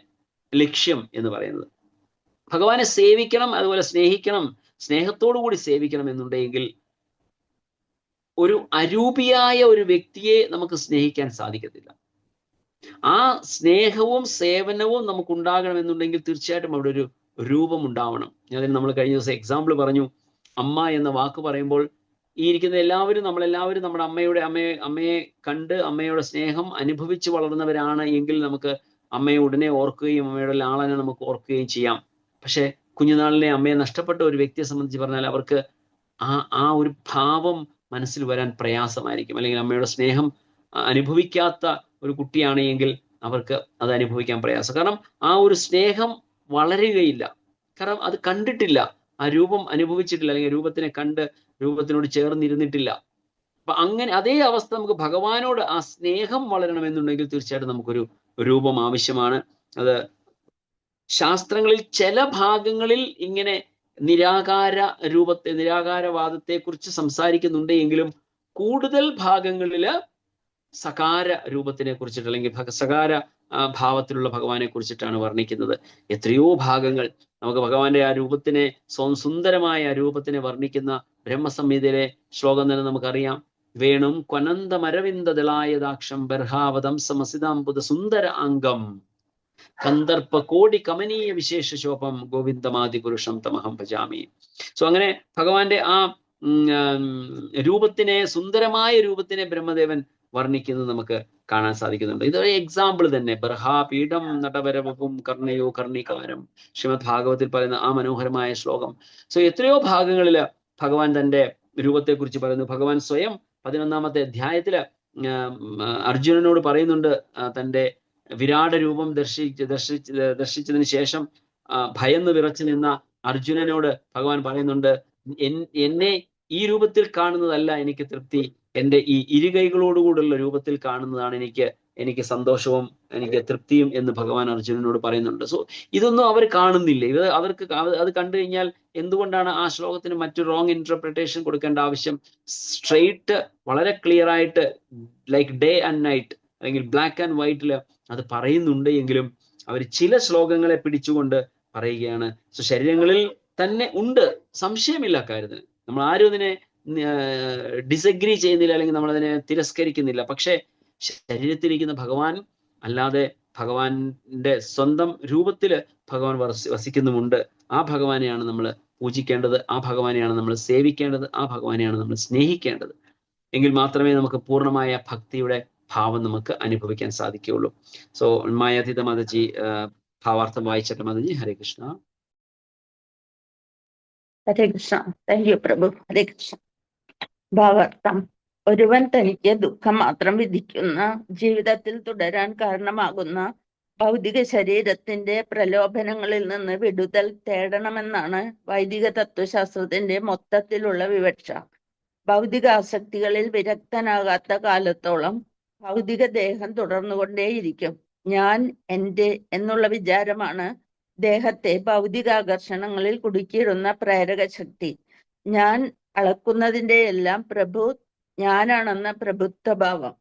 ലക്ഷ്യം എന്ന് പറയുന്നത്. ഭഗവാനെ സേവിക്കണം, അതുപോലെ സ്നേഹിക്കണം, സ്നേഹത്തോടു കൂടി സേവിക്കണം എന്നുണ്ടെങ്കിൽ ഒരു അരൂപിയായ ഒരു വ്യക്തിയെ നമുക്ക് സ്നേഹിക്കാൻ സാധിക്കത്തില്ല. ആ സ്നേഹവും സേവനവും നമുക്ക് ഉണ്ടാകണമെന്നുണ്ടെങ്കിൽ തീർച്ചയായിട്ടും അവിടെ ഒരു രൂപം ഉണ്ടാവണം. അതിന് നമ്മൾ കഴിഞ്ഞ ദിവസം എക്സാമ്പിൾ പറഞ്ഞു. അമ്മ എന്ന വാക്ക് പറയുമ്പോൾ ഈ ഇരിക്കുന്ന നമ്മളെല്ലാവരും നമ്മുടെ അമ്മയെ കണ്ട് അമ്മയുടെ സ്നേഹം അനുഭവിച്ച് വളർന്നവരാണ് എങ്കിൽ നമുക്ക് അമ്മയെ ഉടനെ ഓർക്കുകയും അമ്മയുടെ ലാളനെ നമുക്ക് ഓർക്കുകയും ചെയ്യാം. പക്ഷെ കുഞ്ഞുനാളിലെ അമ്മയെ നഷ്ടപ്പെട്ട ഒരു വ്യക്തിയെ സംബന്ധിച്ച് പറഞ്ഞാൽ അവർക്ക് ആ ഒരു ഭാവം മനസ്സിൽ വരാൻ പ്രയാസമായിരിക്കും. അല്ലെങ്കിൽ അമ്മയുടെ സ്നേഹം അനുഭവിക്കാത്ത ഒരു കുട്ടിയാണ് എങ്കിൽ അവർക്ക് അത് അനുഭവിക്കാൻ പ്രയാസം. കാരണം ആ ഒരു സ്നേഹം വളരുകയില്ല, കാരണം അത് കണ്ടിട്ടില്ല, ആ രൂപം അനുഭവിച്ചിട്ടില്ല, അല്ലെങ്കിൽ രൂപത്തിനെ കണ്ട് രൂപത്തിനോട് ചേർന്നിരുന്നിട്ടില്ല. അപ്പൊ അങ്ങനെ അതേ അവസ്ഥ നമുക്ക് ഭഗവാനോട് ആ സ്നേഹം വളരണമെന്നുണ്ടെങ്കിൽ തീർച്ചയായിട്ടും നമുക്കൊരു രൂപം ആവശ്യമാണ്. അത് ശാസ്ത്രങ്ങളിൽ ചില ഭാഗങ്ങളിൽ ഇങ്ങനെ നിരാകാരവാദത്തെ കുറിച്ച് സംസാരിക്കുന്നുണ്ട് എങ്കിലും കൂടുതൽ ഭാഗങ്ങളില് സകാര രൂപത്തിനെ കുറിച്ചിട്ട്, അല്ലെങ്കിൽ സകാര ഭാവത്തിലുള്ള ഭഗവാനെ കുറിച്ചിട്ടാണ് വർണ്ണിക്കുന്നത്. എത്രയോ ഭാഗങ്ങൾ നമുക്ക് ഭഗവാന്റെ ആ രൂപത്തിനെ, സുന്ദരമായ ആ രൂപത്തിനെ വർണ്ണിക്കുന്ന ബ്രഹ്മസംഹിതയിലെ ശ്ലോകം തന്നെ നമുക്കറിയാം. വേണും ക്വനന്തമരവിന്ദദളായദാക്ഷം ബർഹാവതം സമസിതാംബുദ സുന്ദര അംഗം കന്ദർപ്പ കോടി കമനീയ വിശേഷ ശോഭം ഗോവിന്ദമാദി പുരുഷം തമഹം ഭജാമി. സോ അങ്ങനെ ഭഗവാന്റെ ആ രൂപത്തിനെ, സുന്ദരമായ രൂപത്തിനെ ബ്രഹ്മദേവൻ വർണ്ണിക്കുന്നത് നമുക്ക് കാണാൻ സാധിക്കുന്നുണ്ട്. ഇതൊരു എക്സാമ്പിൾ തന്നെ. ബർഹാപീഠം നടവരവും കർണയോ കർണികാരം, ശ്രീമദ് ഭാഗവത്തിൽ പറയുന്ന ആ മനോഹരമായ ശ്ലോകം. സോ എത്രയോ ഭാഗങ്ങളില് ഭഗവാൻ തന്റെ രൂപത്തെക്കുറിച്ച് പറയുന്നു. ഭഗവാൻ സ്വയം 11-ാമത്തെ അധ്യായത്തില് അർജുനനോട് പറയുന്നുണ്ട്, തന്റെ വിരാട് രൂപം ദർശിച്ചതിന് ശേഷം ഭയന്ന് വിറച്ചു നിന്ന അർജുനനോട് ഭഗവാൻ പറയുന്നുണ്ട്, എന്നെ ഈ രൂപത്തിൽ കാണുന്നതല്ല എനിക്ക് തൃപ്തി, എന്റെ ഈ ഇരുകൈകളോടുകൂടുള്ള രൂപത്തിൽ കാണുന്നതാണ് എനിക്ക് സന്തോഷവും എനിക്ക് തൃപ്തിയും എന്ന് ഭഗവാൻ അർജുനനോട് പറയുന്നുണ്ട്. സോ ഇതൊന്നും അവർ കാണുന്നില്ല. അവർക്ക് അത് കണ്ടു കഴിഞ്ഞാൽ എന്തുകൊണ്ടാണ് ആ ശ്ലോകത്തിന് മറ്റു റോങ് ഇന്റർപ്രിട്ടേഷൻ കൊടുക്കേണ്ട ആവശ്യം? സ്ട്രെയിറ്റ്, വളരെ ക്ലിയർ ആയിട്ട്, ലൈക്ക് ഡേ ആൻഡ് നൈറ്റ് അല്ലെങ്കിൽ ബ്ലാക്ക് ആൻഡ് വൈറ്റില് അത് പറയുന്നുണ്ട് എങ്കിലും അവർ ചില ശ്ലോകങ്ങളെ പിടിച്ചുകൊണ്ട് പറയുകയാണ്. സോ ശരീരങ്ങളിൽ തന്നെ ഉണ്ട്, സംശയമില്ല കാര്യത്തിന്. നമ്മൾ ആരും അതിനെ ഡിസഗ്രി ചെയ്യുന്നില്ല, അല്ലെങ്കിൽ നമ്മൾ അതിനെ തിരസ്കരിക്കുന്നില്ല. പക്ഷെ ശരീരത്തിലിരിക്കുന്ന ഭഗവാൻ അല്ലാതെ ഭഗവാന്റെ സ്വന്തം രൂപത്തില് ഭഗവാൻ വസിക്കുന്നുമുണ്ട്. ആ ഭഗവാനെയാണ് നമ്മൾ പൂജിക്കേണ്ടത്, ആ ഭഗവാനെയാണ് നമ്മൾ സേവിക്കേണ്ടത്, ആ ഭഗവാനെയാണ് നമ്മൾ സ്നേഹിക്കേണ്ടത്. എങ്കിൽ മാത്രമേ നമുക്ക് പൂർണ്ണമായ ഭക്തിയുടെ ഭാവം നമുക്ക് അനുഭവിക്കാൻ സാധിക്കുകയുള്ളൂ. സോ മായാതീത മാതാജി ഭാവാർത്ഥം വായിച്ചിട്ട് മാതാജി. ഹരേ കൃഷ്ണ. ഹരേ കൃഷ്ണ. താങ്ക് യു പ്രഭു. ഹരേ കൃഷ്ണ. ഭാവാർത്ഥം. ഒരുവൻ തനിക്ക് ദുഃഖം മാത്രം വിധിക്കുന്ന, ജീവിതത്തിൽ തുടരാൻ കാരണമാകുന്ന ഭൗതിക ശരീരത്തിന്റെ പ്രലോഭനങ്ങളിൽ നിന്ന് വിടുതൽ തേടണമെന്നാണ് വൈദിക തത്വശാസ്ത്രത്തിന്റെ മൊത്തത്തിലുള്ള വിവക്ഷ. ഭൗതിക ആസക്തികളിൽ വിരക്തനാകാത്ത കാലത്തോളം ഭൗതിക ദേഹം തുടർന്നുകൊണ്ടേയിരിക്കും. ഞാൻ, എൻ്റെ എന്നുള്ള വിചാരമാണ് ദേഹത്തെ ഭൗതികാകർഷണങ്ങളിൽ കുടുക്കിയിടുന്ന പ്രേരക ശക്തി. ഞാൻ അളക്കുന്നതിൻ്റെ എല്ലാം പ്രഭു ഞാനാണെന്ന പ്രഭുത്വഭാവം.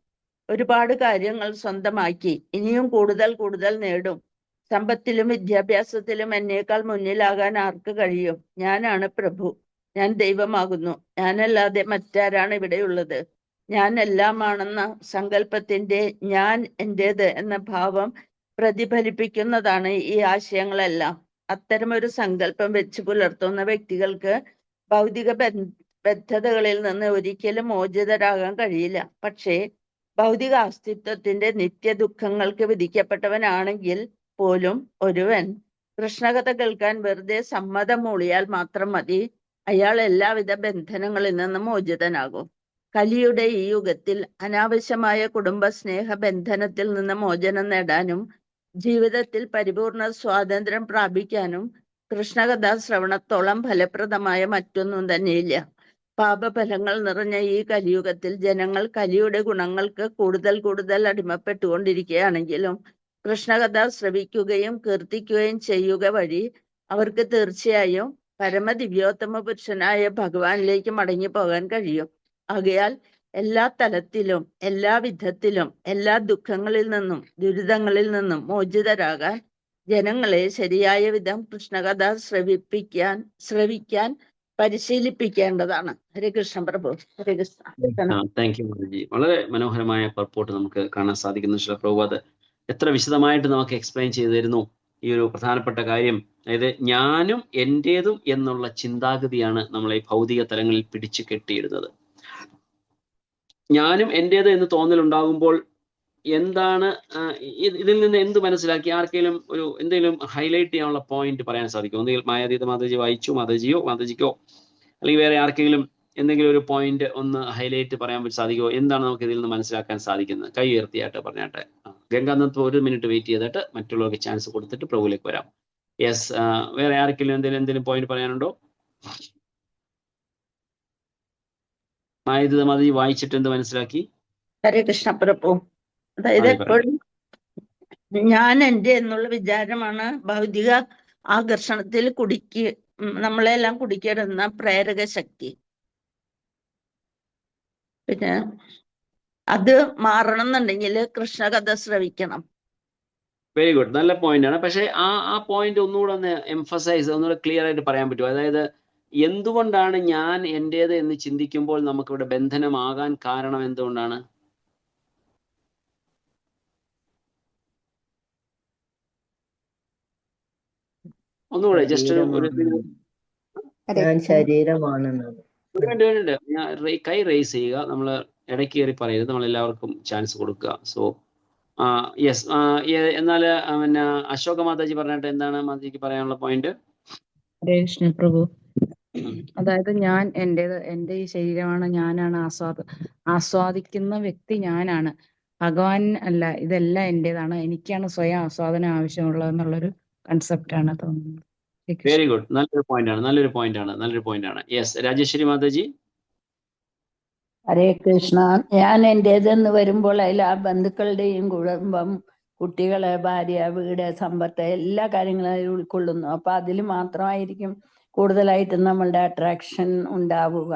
ഒരുപാട് കാര്യങ്ങൾ സ്വന്തമാക്കി ഇനിയും കൂടുതൽ നേടും. സമ്പത്തിലും വിദ്യാഭ്യാസത്തിലും എന്നേക്കാൾ മുന്നിലാകാൻ ആർക്ക് കഴിയും? ഞാനാണ് പ്രഭു, ഞാൻ ദൈവമാകുന്നു, ഞാനല്ലാതെ മറ്റാരാണ് ഇവിടെയുള്ളത്? ഞാൻ എല്ലാമാണെന്ന സങ്കല്പത്തിന്റെ ഞാൻ എന്റേത് എന്ന ഭാവം പ്രതിഫലിപ്പിക്കുന്നതാണ് ഈ ആശയങ്ങളെല്ലാം. അത്തരമൊരു സങ്കല്പം വെച്ച് പുലർത്തുന്ന വ്യക്തികൾക്ക് ഭൗതിക ബദ്ധതകളിൽ നിന്ന് ഒരിക്കലും മോചിതരാകാൻ കഴിയില്ല. പക്ഷേ ഭൗതിക അസ്തിത്വത്തിന്റെ നിത്യദുഃഖങ്ങൾക്ക് വിധിക്കപ്പെട്ടവനാണെങ്കിൽ പോലും ഒരുവൻ കൃഷ്ണകഥ കേൾക്കാൻ വെറുതെ സമ്മതം മൂളിയാൽ മാത്രം മതി, അയാൾ എല്ലാവിധ ബന്ധനങ്ങളിൽ നിന്നും മോചിതനാകും. കലിയുടെ ഈ യുഗത്തിൽ അനാവശ്യമായ കുടുംബ സ്നേഹ ബന്ധനത്തിൽ നിന്ന് മോചനം നേടാനും ജീവിതത്തിൽ പരിപൂർണ സ്വാതന്ത്ര്യം പ്രാപിക്കാനും കൃഷ്ണകഥാ ശ്രവണത്തോളം ഫലപ്രദമായ മറ്റൊന്നും തന്നെയില്ല. പാപഫലങ്ങൾ നിറഞ്ഞ ഈ കലിയുഗത്തിൽ ജനങ്ങൾ കലിയുടെ ഗുണങ്ങൾക്ക് കൂടുതൽ അടിമപ്പെട്ടുകൊണ്ടിരിക്കുകയാണെങ്കിലും കൃഷ്ണകഥ ശ്രവിക്കുകയും കീർത്തിക്കുകയും ചെയ്യുക വഴി അവർക്ക് തീർച്ചയായും പരമദിവ്യോത്തമ പുരുഷനായ ഭഗവാനിലേക്ക് മടങ്ങി പോകാൻ കഴിയും. ആകയാൽ എല്ലാ തലത്തിലും എല്ലാ വിധത്തിലും എല്ലാ ദുഃഖങ്ങളിൽ നിന്നും ദുരിതങ്ങളിൽ നിന്നും മോചിതരാകാൻ ജനങ്ങളെ ശരിയായ വിധം കൃഷ്ണകഥ ശ്രവിക്കാൻ പരിശീലിപ്പിക്കേണ്ടതാണ്. ഹരേ കൃഷ്ണ പ്രഭു. ഹരേ കൃഷ്ണ. Thank you Mataji. വളരെ മനോഹരമായ പർപ്പോട്ട് നമുക്ക് കാണാൻ സാധിക്കുന്നു. ശ്രീ പ്രഭുപാദ് എത്ര വിശദമായിട്ട് നമുക്ക് എക്സ്പ്ലെയിൻ ചെയ്തു തരുന്നു ഈ ഒരു പ്രധാനപ്പെട്ട കാര്യം. അതായത് ഞാനും എൻ്റേതും എന്നുള്ള ചിന്താഗതിയാണ് നമ്മളെ ഭൗതിക തലങ്ങളിൽ പിടിച്ചു കെട്ടിയിടുന്നത്. ഞാനും എൻ്റേത് എന്ന് തോന്നലുണ്ടാകുമ്പോൾ എന്താണ് ഇതിൽ നിന്ന് എന്ത് മനസ്സിലാക്കി? ആർക്കെങ്കിലും എന്തെങ്കിലും ഹൈലൈറ്റ് ചെയ്യാനുള്ള പോയിന്റ് പറയാൻ സാധിക്കും? ഒന്നുകിൽ മായാതീത മാതാജി വായിച്ചു, മാതാജിക്കോ അല്ലെങ്കിൽ വേറെ ആർക്കെങ്കിലും എന്തെങ്കിലും ഒരു പോയിന്റ് ഒന്ന് ഹൈലൈറ്റ് പറയാൻ സാധിക്കുമോ? എന്താണ് നമുക്ക് ഇതിൽ നിന്ന് മനസ്സിലാക്കാൻ സാധിക്കുന്നത്? കൈ ഉയർത്തിയായിട്ട് പറഞ്ഞാട്ടെ. ഗംഗാനന്ദ് 1 മിനിറ്റ് വെയിറ്റ് ചെയ്തിട്ട് മറ്റുള്ളവർക്ക് ചാൻസ് കൊടുത്തിട്ട് പ്രഭുവിലേക്ക് വരാം. യെസ്, വേറെ ആർക്കെങ്കിലും എന്തെങ്കിലും പോയിന്റ് പറയാനുണ്ടോ? മായാതീത മാതാജി വായിച്ചിട്ട് എന്ത് മനസ്സിലാക്കി? ഹരേ കൃഷ്ണ പ്രഭു. അതായത് എപ്പോഴും ഞാൻ എൻ്റെ എന്നുള്ള വിചാരമാണ് ഭൗതിക ആകർഷണത്തിൽ നമ്മളെല്ലാം കുടുക്കിയിടുന്ന പ്രേരക ശക്തി. പിന്നെ അത് മാറണം എന്നുണ്ടെങ്കിൽ കൃഷ്ണകഥ ശ്രവിക്കണം. വെരി ഗുഡ്, നല്ല പോയിന്റ് ആണ്. പക്ഷെ ആ പോയിന്റ് ഒന്നുകൂടെ ഒന്ന് എംഫസൈസ്, ഒന്നുകൂടെ ക്ലിയർ ആയിട്ട് പറയാൻ പറ്റുമോ? അതായത് എന്തുകൊണ്ടാണ് ഞാൻ എൻ്റേത് എന്ന് ചിന്തിക്കുമ്പോൾ നമുക്കിവിടെ ബന്ധനമാകാൻ കാരണം എന്തുകൊണ്ടാണ്? ഒന്നുകൂടെ ജസ്റ്റ് ഒരു ഞാൻ ശരീരമാണെന്നത്. ഒരു മിനിറ്റ് ഞാൻ കൈ റേസ് ചെയ്യുക. നമ്മൾ ഇടയ്ക്ക് കയറി പറയരുത്. നമ്മൾ എല്ലാവർക്കും ചാൻസ് കൊടുക്കുക. സോ യെസ്, എന്നാൽ പിന്നെ അശോക മാതാജി പറഞ്ഞിട്ട് എന്താണ് മാതാജിക്ക് പറയാനുള്ള പോയിന്റ്? ഹരേ കൃഷ്ണ പ്രഭു. അതായത് ഞാൻ എൻ്റെ ഈ ശരീരമാണ്, ഞാനാണ് ആസ്വാദിക്കുന്ന വ്യക്തി, ഞാനാണ്. ഭഗവാൻ അല്ല, ഇതെല്ലാം എന്റേതാണ്, എനിക്കാണ് സ്വയം ആസ്വാദനം ആവശ്യമുള്ളതെന്നുള്ളൊരു കൺസെപ്റ്റാണ് തോന്നുന്നത്. ഹരേ കൃഷ്ണ. Very good. നല്ലൊരു പോയിന്റ് ആണ്. യെസ്, രാജേശ്വരി മാതാജി. ഹരേ കൃഷ്ണ. ഞാൻ എൻ്റേതെന്ന് വരുമ്പോൾ അതിൽ ആ ബന്ധുക്കളുടെയും കുടുംബം, കുട്ടികള്, ഭാര്യ, വീട്, സമ്പത്ത്, എല്ലാ കാര്യങ്ങളും അതിൽ ഉൾക്കൊള്ളുന്നു. അപ്പൊ അതിൽ മാത്രമായിരിക്കും കൂടുതലായിട്ടും നമ്മളുടെ അട്രാക്ഷൻ ഉണ്ടാവുക.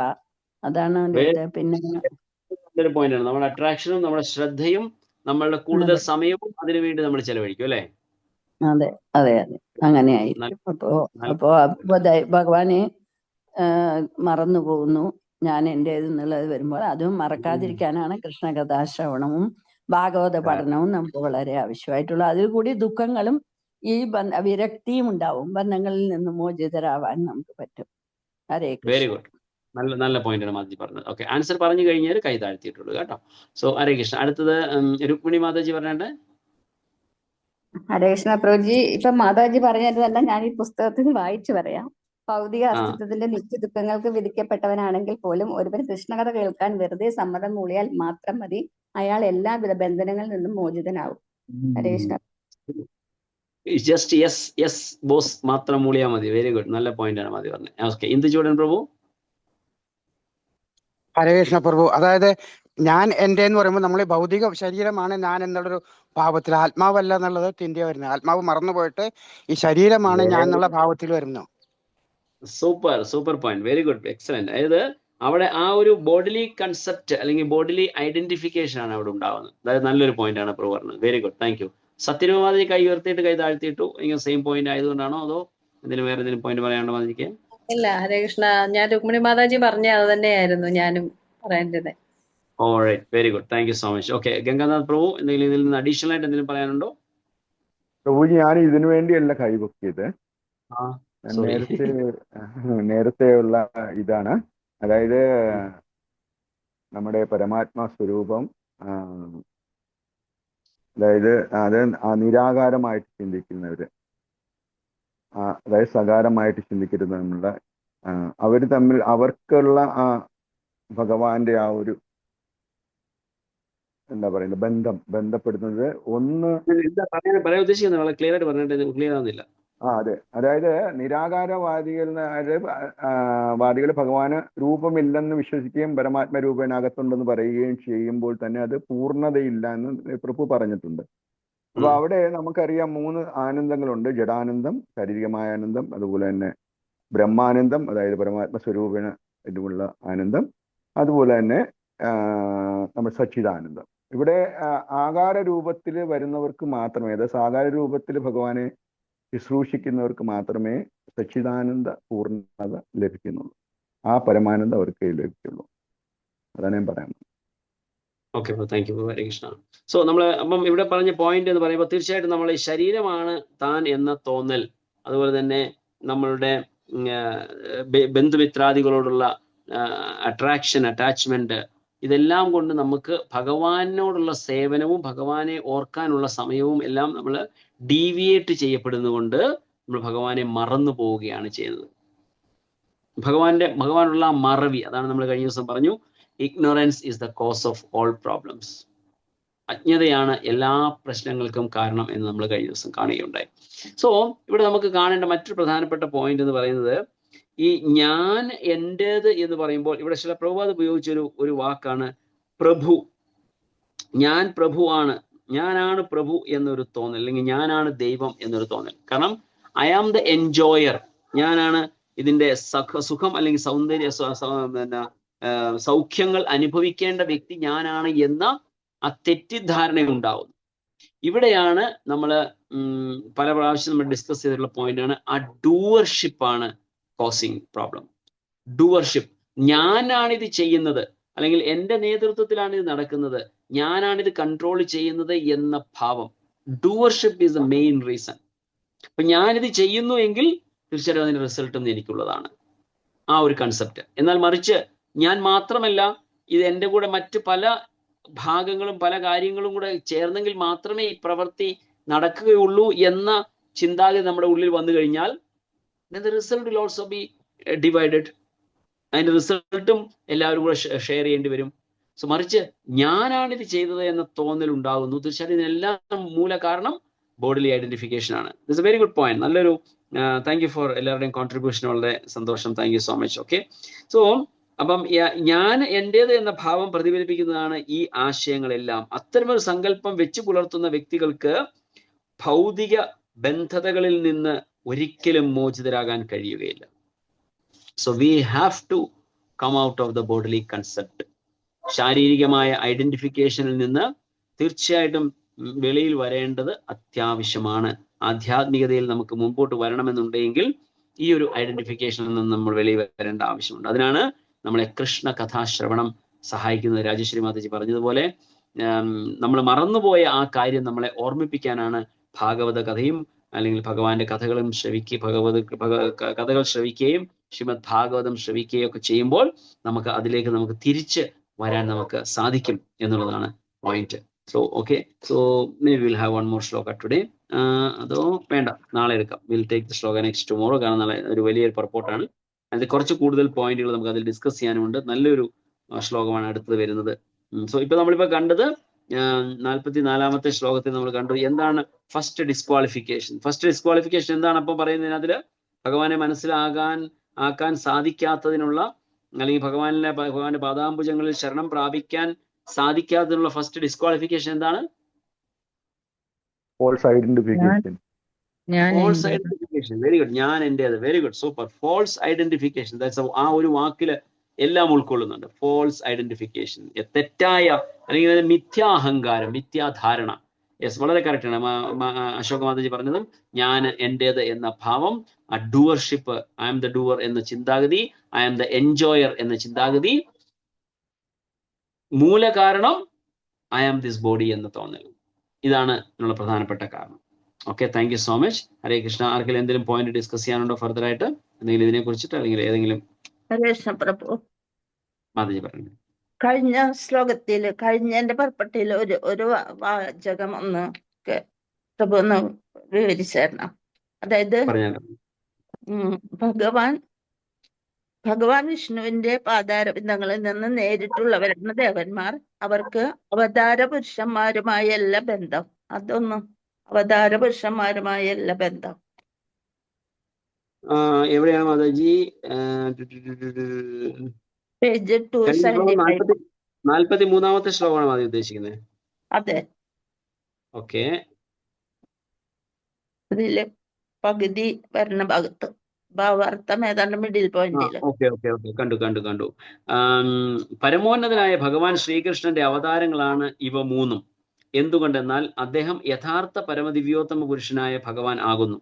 അതാണ് എൻ്റെ ഇത്. പിന്നെ നല്ലൊരു പോയിന്റ് ആണ്. നമ്മുടെ അട്രാക്ഷനും നമ്മുടെ ശ്രദ്ധയും നമ്മളുടെ കൂടുതൽ സമയവും അതിനുവേണ്ടി നമ്മൾ ചെലവഴിക്കും അല്ലേ? അതെ അതെ അതെ, അങ്ങനെയായിരിക്കും. അപ്പോ ഭഗവാനെ മറന്നു പോകുന്നു ഞാൻ എൻ്റേതെന്നുള്ളത് വരുമ്പോൾ. അതും മറക്കാതിരിക്കാനാണ് കൃഷ്ണകഥാശ്രവണവും ഭാഗവത പഠനവും നമുക്ക് വളരെ ആവശ്യമായിട്ടുള്ള. അതിൽ കൂടി ദുഃഖങ്ങളും ഈ വിരക്തിയും ഉണ്ടാവും. ബന്ധങ്ങളിൽ നിന്ന് മോചിതരാവാൻ നമുക്ക് പറ്റും. ഹരേ കൃഷ്ണ. Very good. നല്ല പോയിന്റ് ആണ് മാതാജി പറഞ്ഞത്. ഓക്കെ, ആൻസർ പറഞ്ഞു കഴിഞ്ഞാൽ കൈ താഴ്ത്തിയിട്ടുള്ളൂ കേട്ടോ. സോ ഹരേ കൃഷ്ണ. അടുത്തത് രുക്മിണി മാതാജി പറഞ്ഞിട്ട്. ഹരേ കൃഷ്ണ പ്രഭുജി. ഇപ്പൊ മാതാജി പറഞ്ഞതല്ല ഞാൻ ഈ പുസ്തകത്തിൽ വായിച്ചു പറയാം. ഭൗതിക അസ്തിത്വത്തിന്റെ നിത്യ ദുഃഖങ്ങൾക്ക് വിധിക്കപ്പെട്ടവനാണെങ്കിൽ പോലും ഒരുവൻ കൃഷ്ണകഥ കേൾക്കാൻ വെറുതെ സമ്മതം മൂളിയാൽ മാത്രം മതി, അയാൾ എല്ലാവിധ ബന്ധനങ്ങളിൽ നിന്നും മോചിതനാവും. ഹരേ കൃഷ്ണ. ജസ്റ്റ് യെസ് ബോസ് മാത്രം മൂളിയാൽ മതി. Very good. നല്ല പോയിന്റ് ആണ് മതി പറഞ്ഞത്. ഓക്കെ, ഇന്ദുചൂടൻ പ്രഭു. ഹരേ കൃഷ്ണ പ്രഭു. അതായത് ഞാൻ എൻ്റെ എന്ന് പറയുമ്പോൾ നമ്മൾ ഭൗതിക ശരീരമാണ് ഞാൻ എന്നുള്ളൊരു ഭാവത്തിൽ, ആത്മാവല്ല എന്നുള്ളത് ചിന്തയ വരുന്നത്. ആത്മാവ് മറന്നുപോയിട്ട് ഈ ശരീരമാണ് ഞാൻ എന്നുള്ള ഭാവത്തിൽ വരുന്നു. Super point. Very good, excellent. അതായത് അവിടെ ആ ഒരു ബോഡിലി കൺസെപ്റ്റ് അല്ലെങ്കിൽ ബോഡിലി ഐഡന്റിഫിക്കേഷൻ ആണ് അവിടെ ഉണ്ടാവുന്നത്. അതായത് നല്ലൊരു പോയിന്റ് ആണ് പ്രഭു പറഞ്ഞത്. Very good, thank you. സത്യമാതിരി കൈ ഉയർത്തിയിട്ട് കൈ താഴ്ത്തിയിട്ടു. ഇങ്ങനെ സെയിം പോയിന്റ് ആയതുകൊണ്ടാണോ അതോ എന്തെങ്കിലും വേറെ എന്തെങ്കിലും പോയിന്റ് പറയാനുണ്ടോ മാതിരിക്ക്? ഇല്ല ഹരേ കൃഷ്ണ, ഞാൻ രുക്മിണി മാതാജി പറഞ്ഞ അത് തന്നെയായിരുന്നു ഞാനും പറയേണ്ടത്. Alright, very good, thank you so much. Okay, Ganganath Prabhu എന്തെങ്കിലും ഇതിൽ നിന്ന് അഡീഷണൽ ആയിട്ട് എന്തെങ്കിലും പറയാനുണ്ടോ? പ്രഭുജി, ഞാൻ ഇതിനു വേണ്ടിയല്ല കൈപൊക്കിയത്. നേരത്തെയുള്ള ഇതാണ്. അതായത് നമ്മുടെ പരമാത്മാ സ്വരൂപം, അതായത് അത് നിരാകാരമായിട്ട് ചിന്തിക്കുന്നവര്, അതായത് സകാരമായിട്ട് ചിന്തിക്കരുതെന്നുള്ള, അവർ തമ്മിൽ അവർക്കുള്ള ആ ഭഗവാന്റെ ആ ഒരു എന്താ പറയുന്നത് ബന്ധപ്പെടുന്നത് ഒന്ന് പറയാൻ ഉദ്ദേശിക്കുന്നത് വളരെ ക്ലിയർ ആയിട്ട് പറഞ്ഞിട്ട് ക്ലിയർ ആവുന്നില്ല. അതെ, അതായത് വാദികൾ ഭഗവാന് രൂപമില്ലെന്ന് വിശ്വസിക്കുകയും പരമാത്മ രൂപനകത്തുണ്ടെന്ന് പറയുകയും ചെയ്യുമ്പോൾ തന്നെ അത് പൂർണ്ണതയില്ല എന്ന് പ്രഭു പറഞ്ഞിട്ടുണ്ട്. അപ്പൊ അവിടെ നമുക്കറിയാം 3 ആനന്ദങ്ങളുണ്ട്. ജഡാനന്ദം, ശാരീരികമായ ആനന്ദം, അതുപോലെ തന്നെ ബ്രഹ്മാനന്ദം, അതായത് പരമാത്മ സ്വരൂപന ഇതുമുള്ള ആനന്ദം, അതുപോലെ തന്നെ നമ്മൾ സച്ചിദാനന്ദം. ഇവിടെ ആകാര രൂപത്തിൽ വരുന്നവർക്ക് മാത്രമേ, അതായത് സാകാര രൂപത്തിൽ ഭഗവാനെ ശുശ്രൂഷിക്കുന്നവർക്ക് മാത്രമേ സച്ചിദാനന്ദ പൂർണ്ണത ലഭിക്കുന്നുള്ളൂ. ആ പരമാനന്ദം അവർക്ക് ലഭിക്കുള്ളൂ. അതാണ് ഞാൻ പറയുന്നത്. ഓക്കെ, താങ്ക് യു, ഹരേ കൃഷ്ണ. സോ നമ്മൾ അപ്പം ഇവിടെ പറഞ്ഞ പോയിന്റ് എന്ന് പറയുമ്പോൾ തീർച്ചയായിട്ടും നമ്മൾ ഈ ശരീരമാണ് താൻ എന്ന തോന്നൽ, അതുപോലെ തന്നെ നമ്മളുടെ ബന്ധുമിത്രാദികളോടുള്ള അറ്റാച്ച്മെന്റ്, ഇതെല്ലാം കൊണ്ട് നമുക്ക് ഭഗവാനോടുള്ള സേവനവും ഭഗവാനെ ഓർക്കാനുള്ള സമയവും എല്ലാം നമ്മൾ ഡീവിയേറ്റ് ചെയ്യപ്പെടുന്നതുകൊണ്ട് നമ്മൾ ഭഗവാനെ മറന്നു പോവുകയാണ് ചെയ്യുന്നത്. ഭഗവാനുള്ള മറവി, അതാണ് നമ്മൾ കഴിഞ്ഞ ദിവസം പറഞ്ഞു, ignorance is the cause of all problems. അജ്ഞതയാണ് എല്ലാ പ്രശ്നങ്ങൾക്കും കാരണം എന്ന് നമ്മൾ കഴിഞ്ഞ ദിവസം കാണുകയുണ്ടായി. സോ ഇവിടെ നമുക്ക് കാണേണ്ട മറ്റൊരു പ്രധാനപ്പെട്ട പോയിന്റ് എന്ന് പറയുന്നത്, ഈ ഞാൻ എൻ്റേത് എന്ന് പറയുമ്പോൾ ഇവിടെ ചില പ്രഭുപാദ് ഉപയോഗിച്ചൊരു വാക്കാണ് പ്രഭു. ഞാൻ പ്രഭുവാണ്, ഞാനാണ് പ്രഭു എന്നൊരു തോന്നൽ, അല്ലെങ്കിൽ ഞാനാണ് ദൈവം എന്നൊരു തോന്നൽ. കാരണം ഐ ആം ദ എൻജോയർ, ഞാനാണ് ഇതിന്റെ സുഖം അല്ലെങ്കിൽ സൗന്ദര്യ സൗഖ്യങ്ങൾ അനുഭവിക്കേണ്ട വ്യക്തി ഞാനാണ് എന്ന ആ തെറ്റിദ്ധാരണ ഉണ്ടാവുന്നു. ഇവിടെയാണ് നമ്മൾ പല പ്രാവശ്യം നമ്മൾ ഡിസ്കസ് ചെയ്തിട്ടുള്ള പോയിന്റാണ്, ആ ഡൂവർഷിപ്പാണ് കോസിങ് പ്രോബ്ലം. ഡൂവർഷിപ്പ്, ഞാനാണിത് ചെയ്യുന്നത്, അല്ലെങ്കിൽ എൻ്റെ നേതൃത്വത്തിലാണ് ഇത് നടക്കുന്നത്, ഞാനാണിത് കൺട്രോൾ ചെയ്യുന്നത് എന്ന ഭാവം. Doership is the main reason. അപ്പൊ ഞാനിത് ചെയ്യുന്നു എങ്കിൽ തീർച്ചയായിട്ടും അതിന്റെ റിസൾട്ടും എനിക്കുള്ളതാണ്. ആ ഒരു കൺസെപ്റ്റ്. എന്നാൽ മറിച്ച് ഞാൻ മാത്രമല്ല, ഇത് എൻ്റെ കൂടെ മറ്റ് പല ഭാഗങ്ങളും പല കാര്യങ്ങളും കൂടെ ചേർന്നെങ്കിൽ മാത്രമേ ഈ പ്രവൃത്തി നടക്കുകയുള്ളൂ എന്ന ചിന്താഗതി നമ്മുടെ ഉള്ളിൽ വന്നു കഴിഞ്ഞാൽ then the result will also be divided. അതിന്റെ റിസൾട്ടും എല്ലാവരും കൂടെ ഷെയർ ചെയ്യേണ്ടി വരും. സോ മറിച്ച് ഞാനാണിത് ചെയ്തത് എന്ന തോന്നൽ ഉണ്ടാകുന്നു. തീർച്ചയായിട്ടും ഇതിനെല്ലാം മൂല കാരണം ബോഡിലി ഐഡന്റിഫിക്കേഷൻ ആണ്. This A very good point. നല്ലൊരു താങ്ക് യു ഫോർ എല്ലാവരുടെയും കോൺട്രിബ്യൂഷൻ. വളരെ സന്തോഷം. Thank you so much. Okay, so അപ്പം ഞാൻ എൻ്റേത് എന്ന ഭാവം പ്രതിഫലിപ്പിക്കുന്നതാണ് ഈ ആശയങ്ങളെല്ലാം. അത്തരമൊരു സങ്കല്പം വെച്ച് പുലർത്തുന്ന വ്യക്തികൾക്ക് ഭൗതിക ബന്ധതകളിൽ നിന്ന് ഒരിക്കലും മോചിതരാകാൻ കഴിയുകയില്ല. So we have to come out of the bodily concept. ശാരീരികമായ ഐഡന്റിഫിക്കേഷനിൽ നിന്ന് തീർച്ചയായിട്ടും വെളിയിൽ വരേണ്ടത് അത്യാവശ്യമാണ്. ആധ്യാത്മികതയിൽ നമുക്ക് മുമ്പോട്ട് വരണമെന്നുണ്ടെങ്കിൽ ഈ ഒരു ഐഡന്റിഫിക്കേഷനിൽ നിന്ന് നമ്മൾ വെളിയിൽ വരേണ്ട ആവശ്യമുണ്ട്. അതിനാണ് നമ്മളെ കൃഷ്ണ കഥാശ്രവണം സഹായിക്കുന്നത്. രാജശ്രീ മാതാജി പറഞ്ഞതുപോലെ നമ്മൾ മറന്നുപോയ ആ കാര്യം നമ്മളെ ഓർമ്മിപ്പിക്കാനാണ് ഭാഗവത കഥയും അല്ലെങ്കിൽ ഭഗവാന്റെ കഥകളും കഥകൾ ശ്രവിക്കുകയും ശ്രീമദ് ഭാഗവതം ശ്രവിക്കുകയും ഒക്കെ ചെയ്യുമ്പോൾ അതിലേക്ക് നമുക്ക് തിരിച്ച് വരാൻ നമുക്ക് സാധിക്കും എന്നുള്ളതാണ് point. So okay, so may will have one more shloka today. അതോ വേണ്ട, നാളെ എടുക്കാം. Will take the shloka next tomorrow. കാരണം നാളെ ഒരു വലിയൊരു പർപ്പോർട്ടാണ്. അതിൽ കുറച്ച് കൂടുതൽ പോയിന്റുകൾ നമുക്ക് അതിൽ ഡിസ്കസ് ചെയ്യാനുമുണ്ട്. നല്ലൊരു ശ്ലോകമാണ് അടുത്തത് വരുന്നത്. സോ ഇപ്പൊ നമ്മളിപ്പോ കണ്ടത് 44-ാമത്തെ ശ്ലോകത്തിൽ നമ്മൾ കണ്ടു എന്താണ് ഫസ്റ്റ് ഡിസ്ക്വാളിഫിക്കേഷൻ. ഫസ്റ്റ് ഡിസ്ക്വാളിഫിക്കേഷൻ എന്താണ് അപ്പം പറയുന്നതിന്? അതില് ഭഗവാനെ ആക്കാൻ സാധിക്കാത്തതിനുള്ള, അല്ലെങ്കിൽ ഭഗവാന്റെ പാദാംബുജങ്ങളിൽ ശരണം പ്രാപിക്കാൻ സാധിക്കാത്തതിനുള്ള ഫസ്റ്റ് ഡിസ്ക്വാളിഫിക്കേഷൻ എന്താണ്? False identification. False identification. Very good. ഞാൻ എന്റേത്. Very good, super. False identification. ആ ഒരു വാക്കില് എല്ലാം ഉൾക്കൊള്ളുന്നുണ്ട്. ഫോൾസ് ഐഡന്റിഫിക്കേഷൻ, തെറ്റായ അല്ലെങ്കിൽ മിഥ്യാഹങ്കാരം, മിഥ്യാധാരണ. യെസ്, വളരെ കറക്റ്റ് ആണ് അശോക മാതാജി പറഞ്ഞതും. ഞാൻ എന്റേത് എന്ന ഭാവം, ആ doership, I am the doer എന്ന ചിന്താഗതി, ഐ ആം ദ എൻജോയർ എന്ന ചിന്താഗതി, മൂല കാരണം ഐ ആം ദിസ് ബോഡി എന്ന തോന്നൽ. ഇതാണ് ഇതിനുള്ള പ്രധാനപ്പെട്ട കാരണം. Okay, thank you so much. Hare Krishna. ആർക്കെങ്കിലും എന്തെങ്കിലും പോയിന്റ് ഡിസ്കസ് ചെയ്യാനുണ്ടോ ഫർദർ ആയിട്ട് എന്തെങ്കിലും ഇതിനെ കുറിച്ചിട്ട്, അല്ലെങ്കിൽ ഏതെങ്കിലും? പ്രഭു, മാതാജി പറഞ്ഞു. കഴിഞ്ഞ ശ്ലോകത്തില് കഴിഞ്ഞതിന്റെ പർപ്പട്ടിയിൽ ഒരു വാചകം ഒന്ന് പ്രഭു ഒന്ന് വിവരിച്ചു. അതായത് ഭഗവാൻ വിഷ്ണുവിന്റെ പാതാരബിന്ദങ്ങളിൽ നിന്ന് നേരിട്ടുള്ളവരാണ് ദേവന്മാർ. അവർക്ക് അവതാര പുരുഷന്മാരുമായല്ല ബന്ധം. അതൊന്നും അവതാര പുരുഷന്മാരുമായല്ല ബന്ധം. എവിടെയാണ് മാതാജി? പേജ് 275. 43-ാമത്തെ ശ്ലോകമാണ് മാതാജി ഉദ്ദേശിക്കുന്നത്? അതെ. ഓക്കെ, ഇതില് പകുതി വരുന്ന ഭാഗത്ത് ഭാവാർത്ഥം ഏതാണ്ട് മിഡിൽ പോയിന്റിൽ. ഓക്കെ, കണ്ടു. പരമോന്നതനായ ഭഗവാൻ ശ്രീകൃഷ്ണന്റെ അവതാരങ്ങളാണ് ഇവ മൂന്നും. എന്തുകൊണ്ടെന്നാൽ അദ്ദേഹം യഥാർത്ഥ പരമദിവ്യോത്തമ പുരുഷനായ ഭഗവാൻ ആകുന്നു.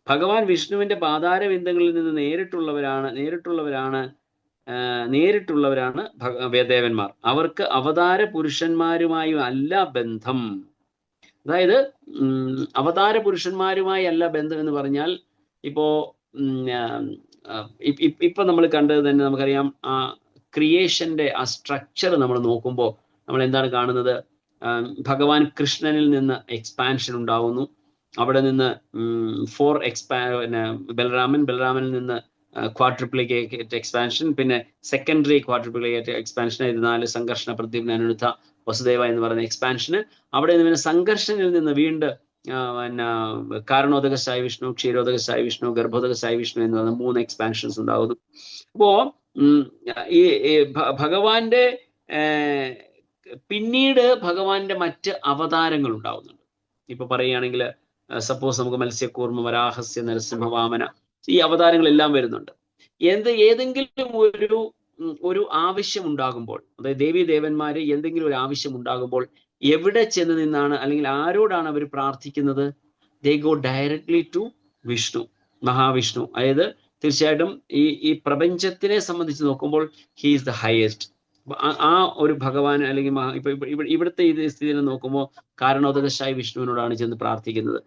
ഭഗവാൻ വിഷ്ണുവിന്റെ പാതാരബിന്ദങ്ങളിൽ നിന്ന് നേരിട്ടുള്ളവരാണ് ദേവന്മാർ. അവർക്ക് അവതാര പുരുഷന്മാരുമായി അല്ല ബന്ധം. അതായത് അവതാര പുരുഷന്മാരുമായി അല്ല ബന്ധം എന്ന് പറഞ്ഞാൽ, ഇപ്പോ നമ്മൾ കണ്ടത് തന്നെ നമുക്കറിയാം. ആ ക്രിയേഷന്റെ ആ സ്ട്രക്ചർ നമ്മൾ നോക്കുമ്പോൾ നമ്മൾ എന്താണ് കാണുന്നത്? ഭഗവാൻ കൃഷ്ണനിൽ നിന്ന് എക്സ്പാൻഷൻ ഉണ്ടാവുന്നു. അവിടെ നിന്ന് ബലരാമനിൽ നിന്ന് ക്വാഡ്രിപ്ലിക്കേറ്റ് എക്സ്പാൻഷൻ, പിന്നെ സെക്കൻഡറി ക്വാഡ്രിപ്ലിക്കേറ്റ് എക്സ്പാൻഷൻ, 4 സംഘർഷണ, പ്രദ്യുമ്ന, അനിരുദ്ധ, വസുദേവ എന്ന് പറയുന്ന എക്സ്പാൻഷന്. അവിടെ നിന്ന് സംഘർഷനിൽ നിന്ന് വീണ്ടും കാരണോദകസായ വിഷ്ണു, ക്ഷീരോദകസായ വിഷ്ണു, ഗർഭോദകസായ വിഷ്ണു എന്ന് പറയുന്ന 3 എക്സ്പാൻഷൻസ് ഉണ്ടാകുന്നു. അപ്പോ ഈ ഭഗവാന്റെ പിന്നീട് ഭഗവാന്റെ മറ്റ് അവതാരങ്ങൾ ഉണ്ടാവുന്നുണ്ട്. ഇപ്പൊ പറയുകയാണെങ്കിൽ സപ്പോസ് നമുക്ക് മത്സ്യകൂർമ്മ, വരാഹസ്യ, നരസിംഹവാമന, ഈ അവതാരങ്ങളെല്ലാം വരുന്നുണ്ട്. ഏതെങ്കിലും ഒരു ആവശ്യം ഉണ്ടാകുമ്പോൾ, അതായത് ദേവീ ദേവന്മാര് എന്തെങ്കിലും ഒരു ആവശ്യം ഉണ്ടാകുമ്പോൾ എവിടെ ചെന്ന് നിന്നാണ്, അല്ലെങ്കിൽ ആരോടാണ് അവർ പ്രാർത്ഥിക്കുന്നത്? They go directly to Vishnu, Mahavishnu. അതായത് തീർച്ചയായിട്ടും ഈ പ്രപഞ്ചത്തിനെ സംബന്ധിച്ച് നോക്കുമ്പോൾ ഹി ഈസ് ദ ഹയസ്റ്റ്. ആ ഒരു ഭഗവാൻ, അല്ലെങ്കിൽ ഇവിടുത്തെ ഇത് സ്ഥിതിയിൽ നോക്കുമ്പോൾ കാരണോദകശായ വിഷ്ണുവിനോടാണ് ചെന്ന് പ്രാർത്ഥിക്കുന്നത്.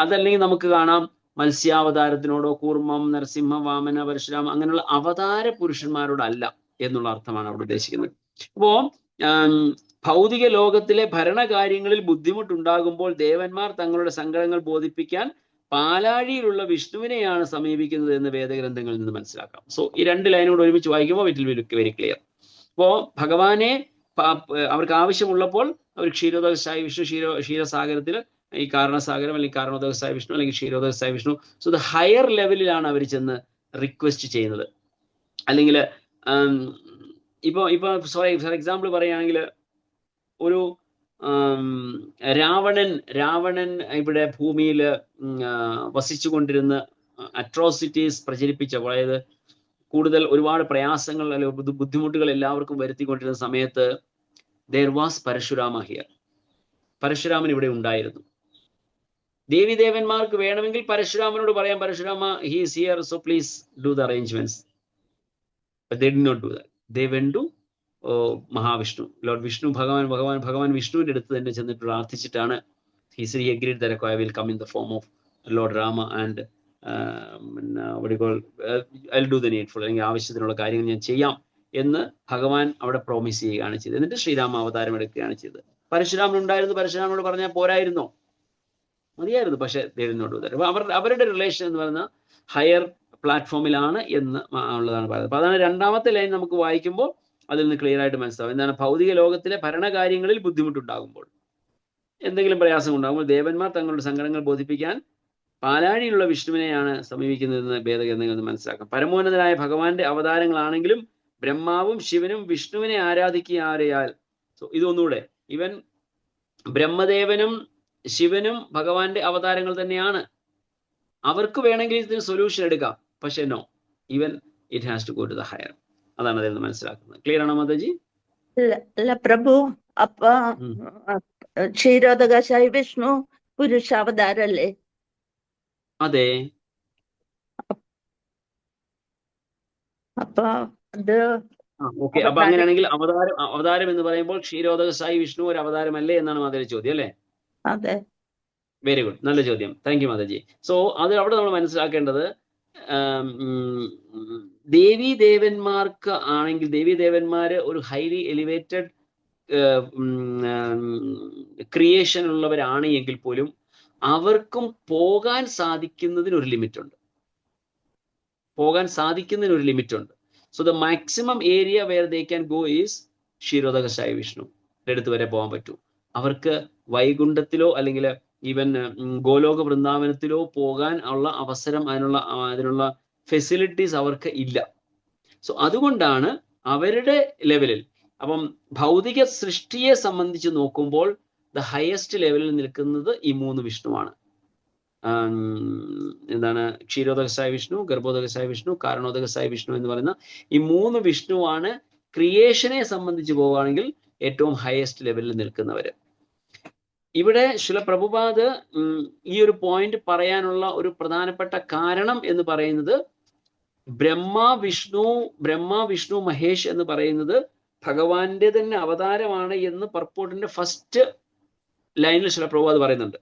അതല്ലെങ്കിൽ നമുക്ക് കാണാം മത്സ്യാവതാരത്തിനോടോ കൂർമ്മം, നരസിംഹ, വാമന, പരശുരാമ അങ്ങനെയുള്ള അവതാര പുരുഷന്മാരോടല്ല എന്നുള്ള അർത്ഥമാണ് അവിടെ ഉദ്ദേശിക്കുന്നത്. അപ്പോ ഭൗതിക ലോകത്തിലെ ഭരണകാര്യങ്ങളിൽ ബുദ്ധിമുട്ടുണ്ടാകുമ്പോൾ ദേവന്മാർ തങ്ങളുടെ സങ്കടങ്ങൾ ബോധിപ്പിക്കാൻ പാലാഴിയിലുള്ള വിഷ്ണുവിനെയാണ് സമീപിക്കുന്നത് എന്ന് വേദഗ്രന്ഥങ്ങളിൽ നിന്ന് മനസ്സിലാക്കാം. സോ ഈ രണ്ട് ലൈനോട് ഒരുമിച്ച് വായിക്കുമ്പോൾ it will be very clear. അപ്പോ ഭഗവാനെ അവർക്ക് ആവശ്യമുള്ളപ്പോൾ അവർ ക്ഷീരോദകസായ വിഷ്ണു, ക്ഷീരസാഗരത്തിൽ ഈ കാരണസാഗരം അല്ലെങ്കിൽ കാരണോദകസായ വിഷ്ണു അല്ലെങ്കിൽ ക്ഷീരോദകസായ വിഷ്ണു. സോ ദ ഹയർ ലെവലിലാണ് അവർ ചെന്ന് റിക്വസ്റ്റ് ചെയ്യുന്നത്. അല്ലെങ്കിൽ ഇപ്പൊ ഫോർ എക്സാമ്പിൾ പറയുകയാണെങ്കിൽ ഒരു രാവണൻ ഇവിടെ ഭൂമിയിൽ വസിച്ചുകൊണ്ടിരുന്ന അട്രോസിറ്റീസ് പ്രചരിപ്പിച്ച, അതായത് കൂടുതൽ ഒരുപാട് പ്രയാസങ്ങൾ അല്ലെങ്കിൽ ബുദ്ധിമുട്ടുകൾ എല്ലാവർക്കും വരുത്തിക്കൊണ്ടിരുന്ന സമയത്ത് there was പരശുരാമ ഹിയർ. പരശുരാമൻ ഇവിടെ ഉണ്ടായിരുന്നു. ദേവിദേവന്മാർക്ക് വേണമെങ്കിൽ പരശുരാമനോട് പറയാം, Parashurama he is here, so please do the arrangements. But they did not do that. They went to Mahavishnu, Lord Vishnu, ഭഗവാൻ വിഷ്ണുവിന്റെ അടുത്ത് തന്നെ ചെന്നിട്ട് പ്രാർത്ഥിച്ചിട്ടാണ് he agreed that I will come in the form of Lord Rama and I'll do the needful, അല്ലെങ്കിൽ ആവശ്യത്തിനുള്ള കാര്യങ്ങൾ ഞാൻ ചെയ്യാം എന്ന് ഭഗവാൻ അവിടെ പ്രോമിസ് ചെയ്യുകയാണ് ചെയ്തത്. എന്നിട്ട് ശ്രീരാമ അവതാരം എടുക്കുകയാണ് ചെയ്തത്. പരശുരാമൻ ഉണ്ടായിരുന്നു, പരശുരാമനോട് പറഞ്ഞാൽ പോരായിരുന്നോ? മതിയായിരുന്നു. പക്ഷെ അവരുടെ റിലേഷൻ എന്ന് പറയുന്ന ഹയർ പ്ലാറ്റ്ഫോമിലാണ് എന്ന് ഉള്ളതാണ് പറയുന്നത്. അപ്പൊ അതാണ് രണ്ടാമത്തെ ലൈൻ നമുക്ക് വായിക്കുമ്പോൾ അതിൽ നിന്ന് ക്ലിയർ ആയിട്ട് മനസ്സിലാവും. എന്താണ്? ഭൗതിക ലോകത്തിലെ ഭരണകാര്യങ്ങളിൽ ബുദ്ധിമുട്ടുണ്ടാകുമ്പോൾ, എന്തെങ്കിലും പ്രയാസം ഉണ്ടാകുമ്പോൾ ദേവന്മാർ തങ്ങളുടെ സങ്കടങ്ങൾ ബോധിപ്പിക്കാൻ പാലാഴിയിലുള്ള വിഷ്ണുവിനെയാണ് സമീപിക്കുന്നതെന്ന് ഭേദഗ്രന്ഥങ്ങളിൽ നിന്ന് മനസ്സിലാക്കാം. പരമോന്നതനായ ഭഗവാന്റെ അവതാരങ്ങളാണെങ്കിലും ബ്രഹ്മാവും ശിവനും വിഷ്ണുവിനെ ആരാധിക്കുകയാൽ, സോ ഇതൊന്നുകൂടെ, ഇവൻ ബ്രഹ്മദേവനും ശിവനും ഭഗവാന്റെ അവതാരങ്ങൾ തന്നെയാണ്. അവർക്ക് വേണമെങ്കിൽ ഇതിന് സൊല്യൂഷൻ എടുക്കാം. പക്ഷെ no, even it has to go to the higher. അതാണ് അതിൽ നിന്ന് മനസ്സിലാക്കുന്നത്. ക്ലിയർ ആണോ മാതാജി? അല്ല പ്രഭു, അപ്പൊ ക്ഷീരോദകശായി വിഷ്ണു പുരുഷാവതാരല്ലേ? അതെ. അപ്പൊ അത് ഓക്കെ. അപ്പൊ അങ്ങനെയാണെങ്കിൽ അവതാരം എന്ന് പറയുമ്പോൾ ക്ഷീരോദകസായി വിഷ്ണു ഒരു അവതാരമല്ലേ എന്നാണ് മാതാജി ചോദ്യം അല്ലേ? അതെ. വെരി ഗുഡ്, നല്ല ചോദ്യം. Thank you Mataji. സോ അത് അവിടെ നമ്മൾ മനസ്സിലാക്കേണ്ടത്, ദേവീദേവന്മാർക്ക് ആണെങ്കിൽ ദേവീദേവന്മാര് ഒരു ഹൈലി എലിവേറ്റഡ് ക്രിയേഷൻ ഉള്ളവരാണ് എങ്കിൽ പോലും അവർക്കും പോകാൻ സാധിക്കുന്നതിനൊരു ലിമിറ്റ് ഉണ്ട്. So the maximum area where they can go is Kshirodakashayi Vishnu അടുത്ത് വരെ പോകാൻ പറ്റൂ. അവർക്ക് വൈകുണ്ഠത്തിലോ അല്ലെങ്കിൽ ഈവൻ ഗോലോക വൃന്ദാവനത്തിലോ പോകാൻ ഉള്ള അവസരം, അതിനുള്ള ഫെസിലിറ്റീസ് അവർക്ക് ഇല്ല. സോ അതുകൊണ്ടാണ് അവരുടെ ലെവലിൽ, അപ്പം ഭൗതിക സൃഷ്ടിയെ സംബന്ധിച്ച് നോക്കുമ്പോൾ ദ ഹയസ്റ്റ് ലെവലിൽ നിൽക്കുന്നത് ഈ മൂന്ന് വിഷ്ണുവാണ്. എന്താണ്? ക്ഷീരോദകസായ വിഷ്ണു, ഗർഭോദകസായ വിഷ്ണു, കാരണോദകസായ വിഷ്ണു എന്ന് പറയുന്ന ഈ മൂന്ന് വിഷ്ണുവാണ് ക്രിയേഷനെ സംബന്ധിച്ച് പോവുകയാണെങ്കിൽ ഏറ്റവും ഹയസ്റ്റ് ലെവലിൽ നിൽക്കുന്നവര്. ഇവിടെ ശ്രീല പ്രഭുപാദ് ഈ ഒരു പോയിന്റ് പറയാനുള്ള ഒരു പ്രധാനപ്പെട്ട കാരണം എന്ന് പറയുന്നത്, ബ്രഹ്മ വിഷ്ണു മഹേഷ് എന്ന് പറയുന്നത് ഭഗവാന്റെ തന്നെ അവതാരമാണ് എന്ന് പർപ്പോട്ടിന്റെ ഫസ്റ്റ് ലൈനിൽ ശ്രീല പ്രഭുപാദ് പറയുന്നുണ്ട്.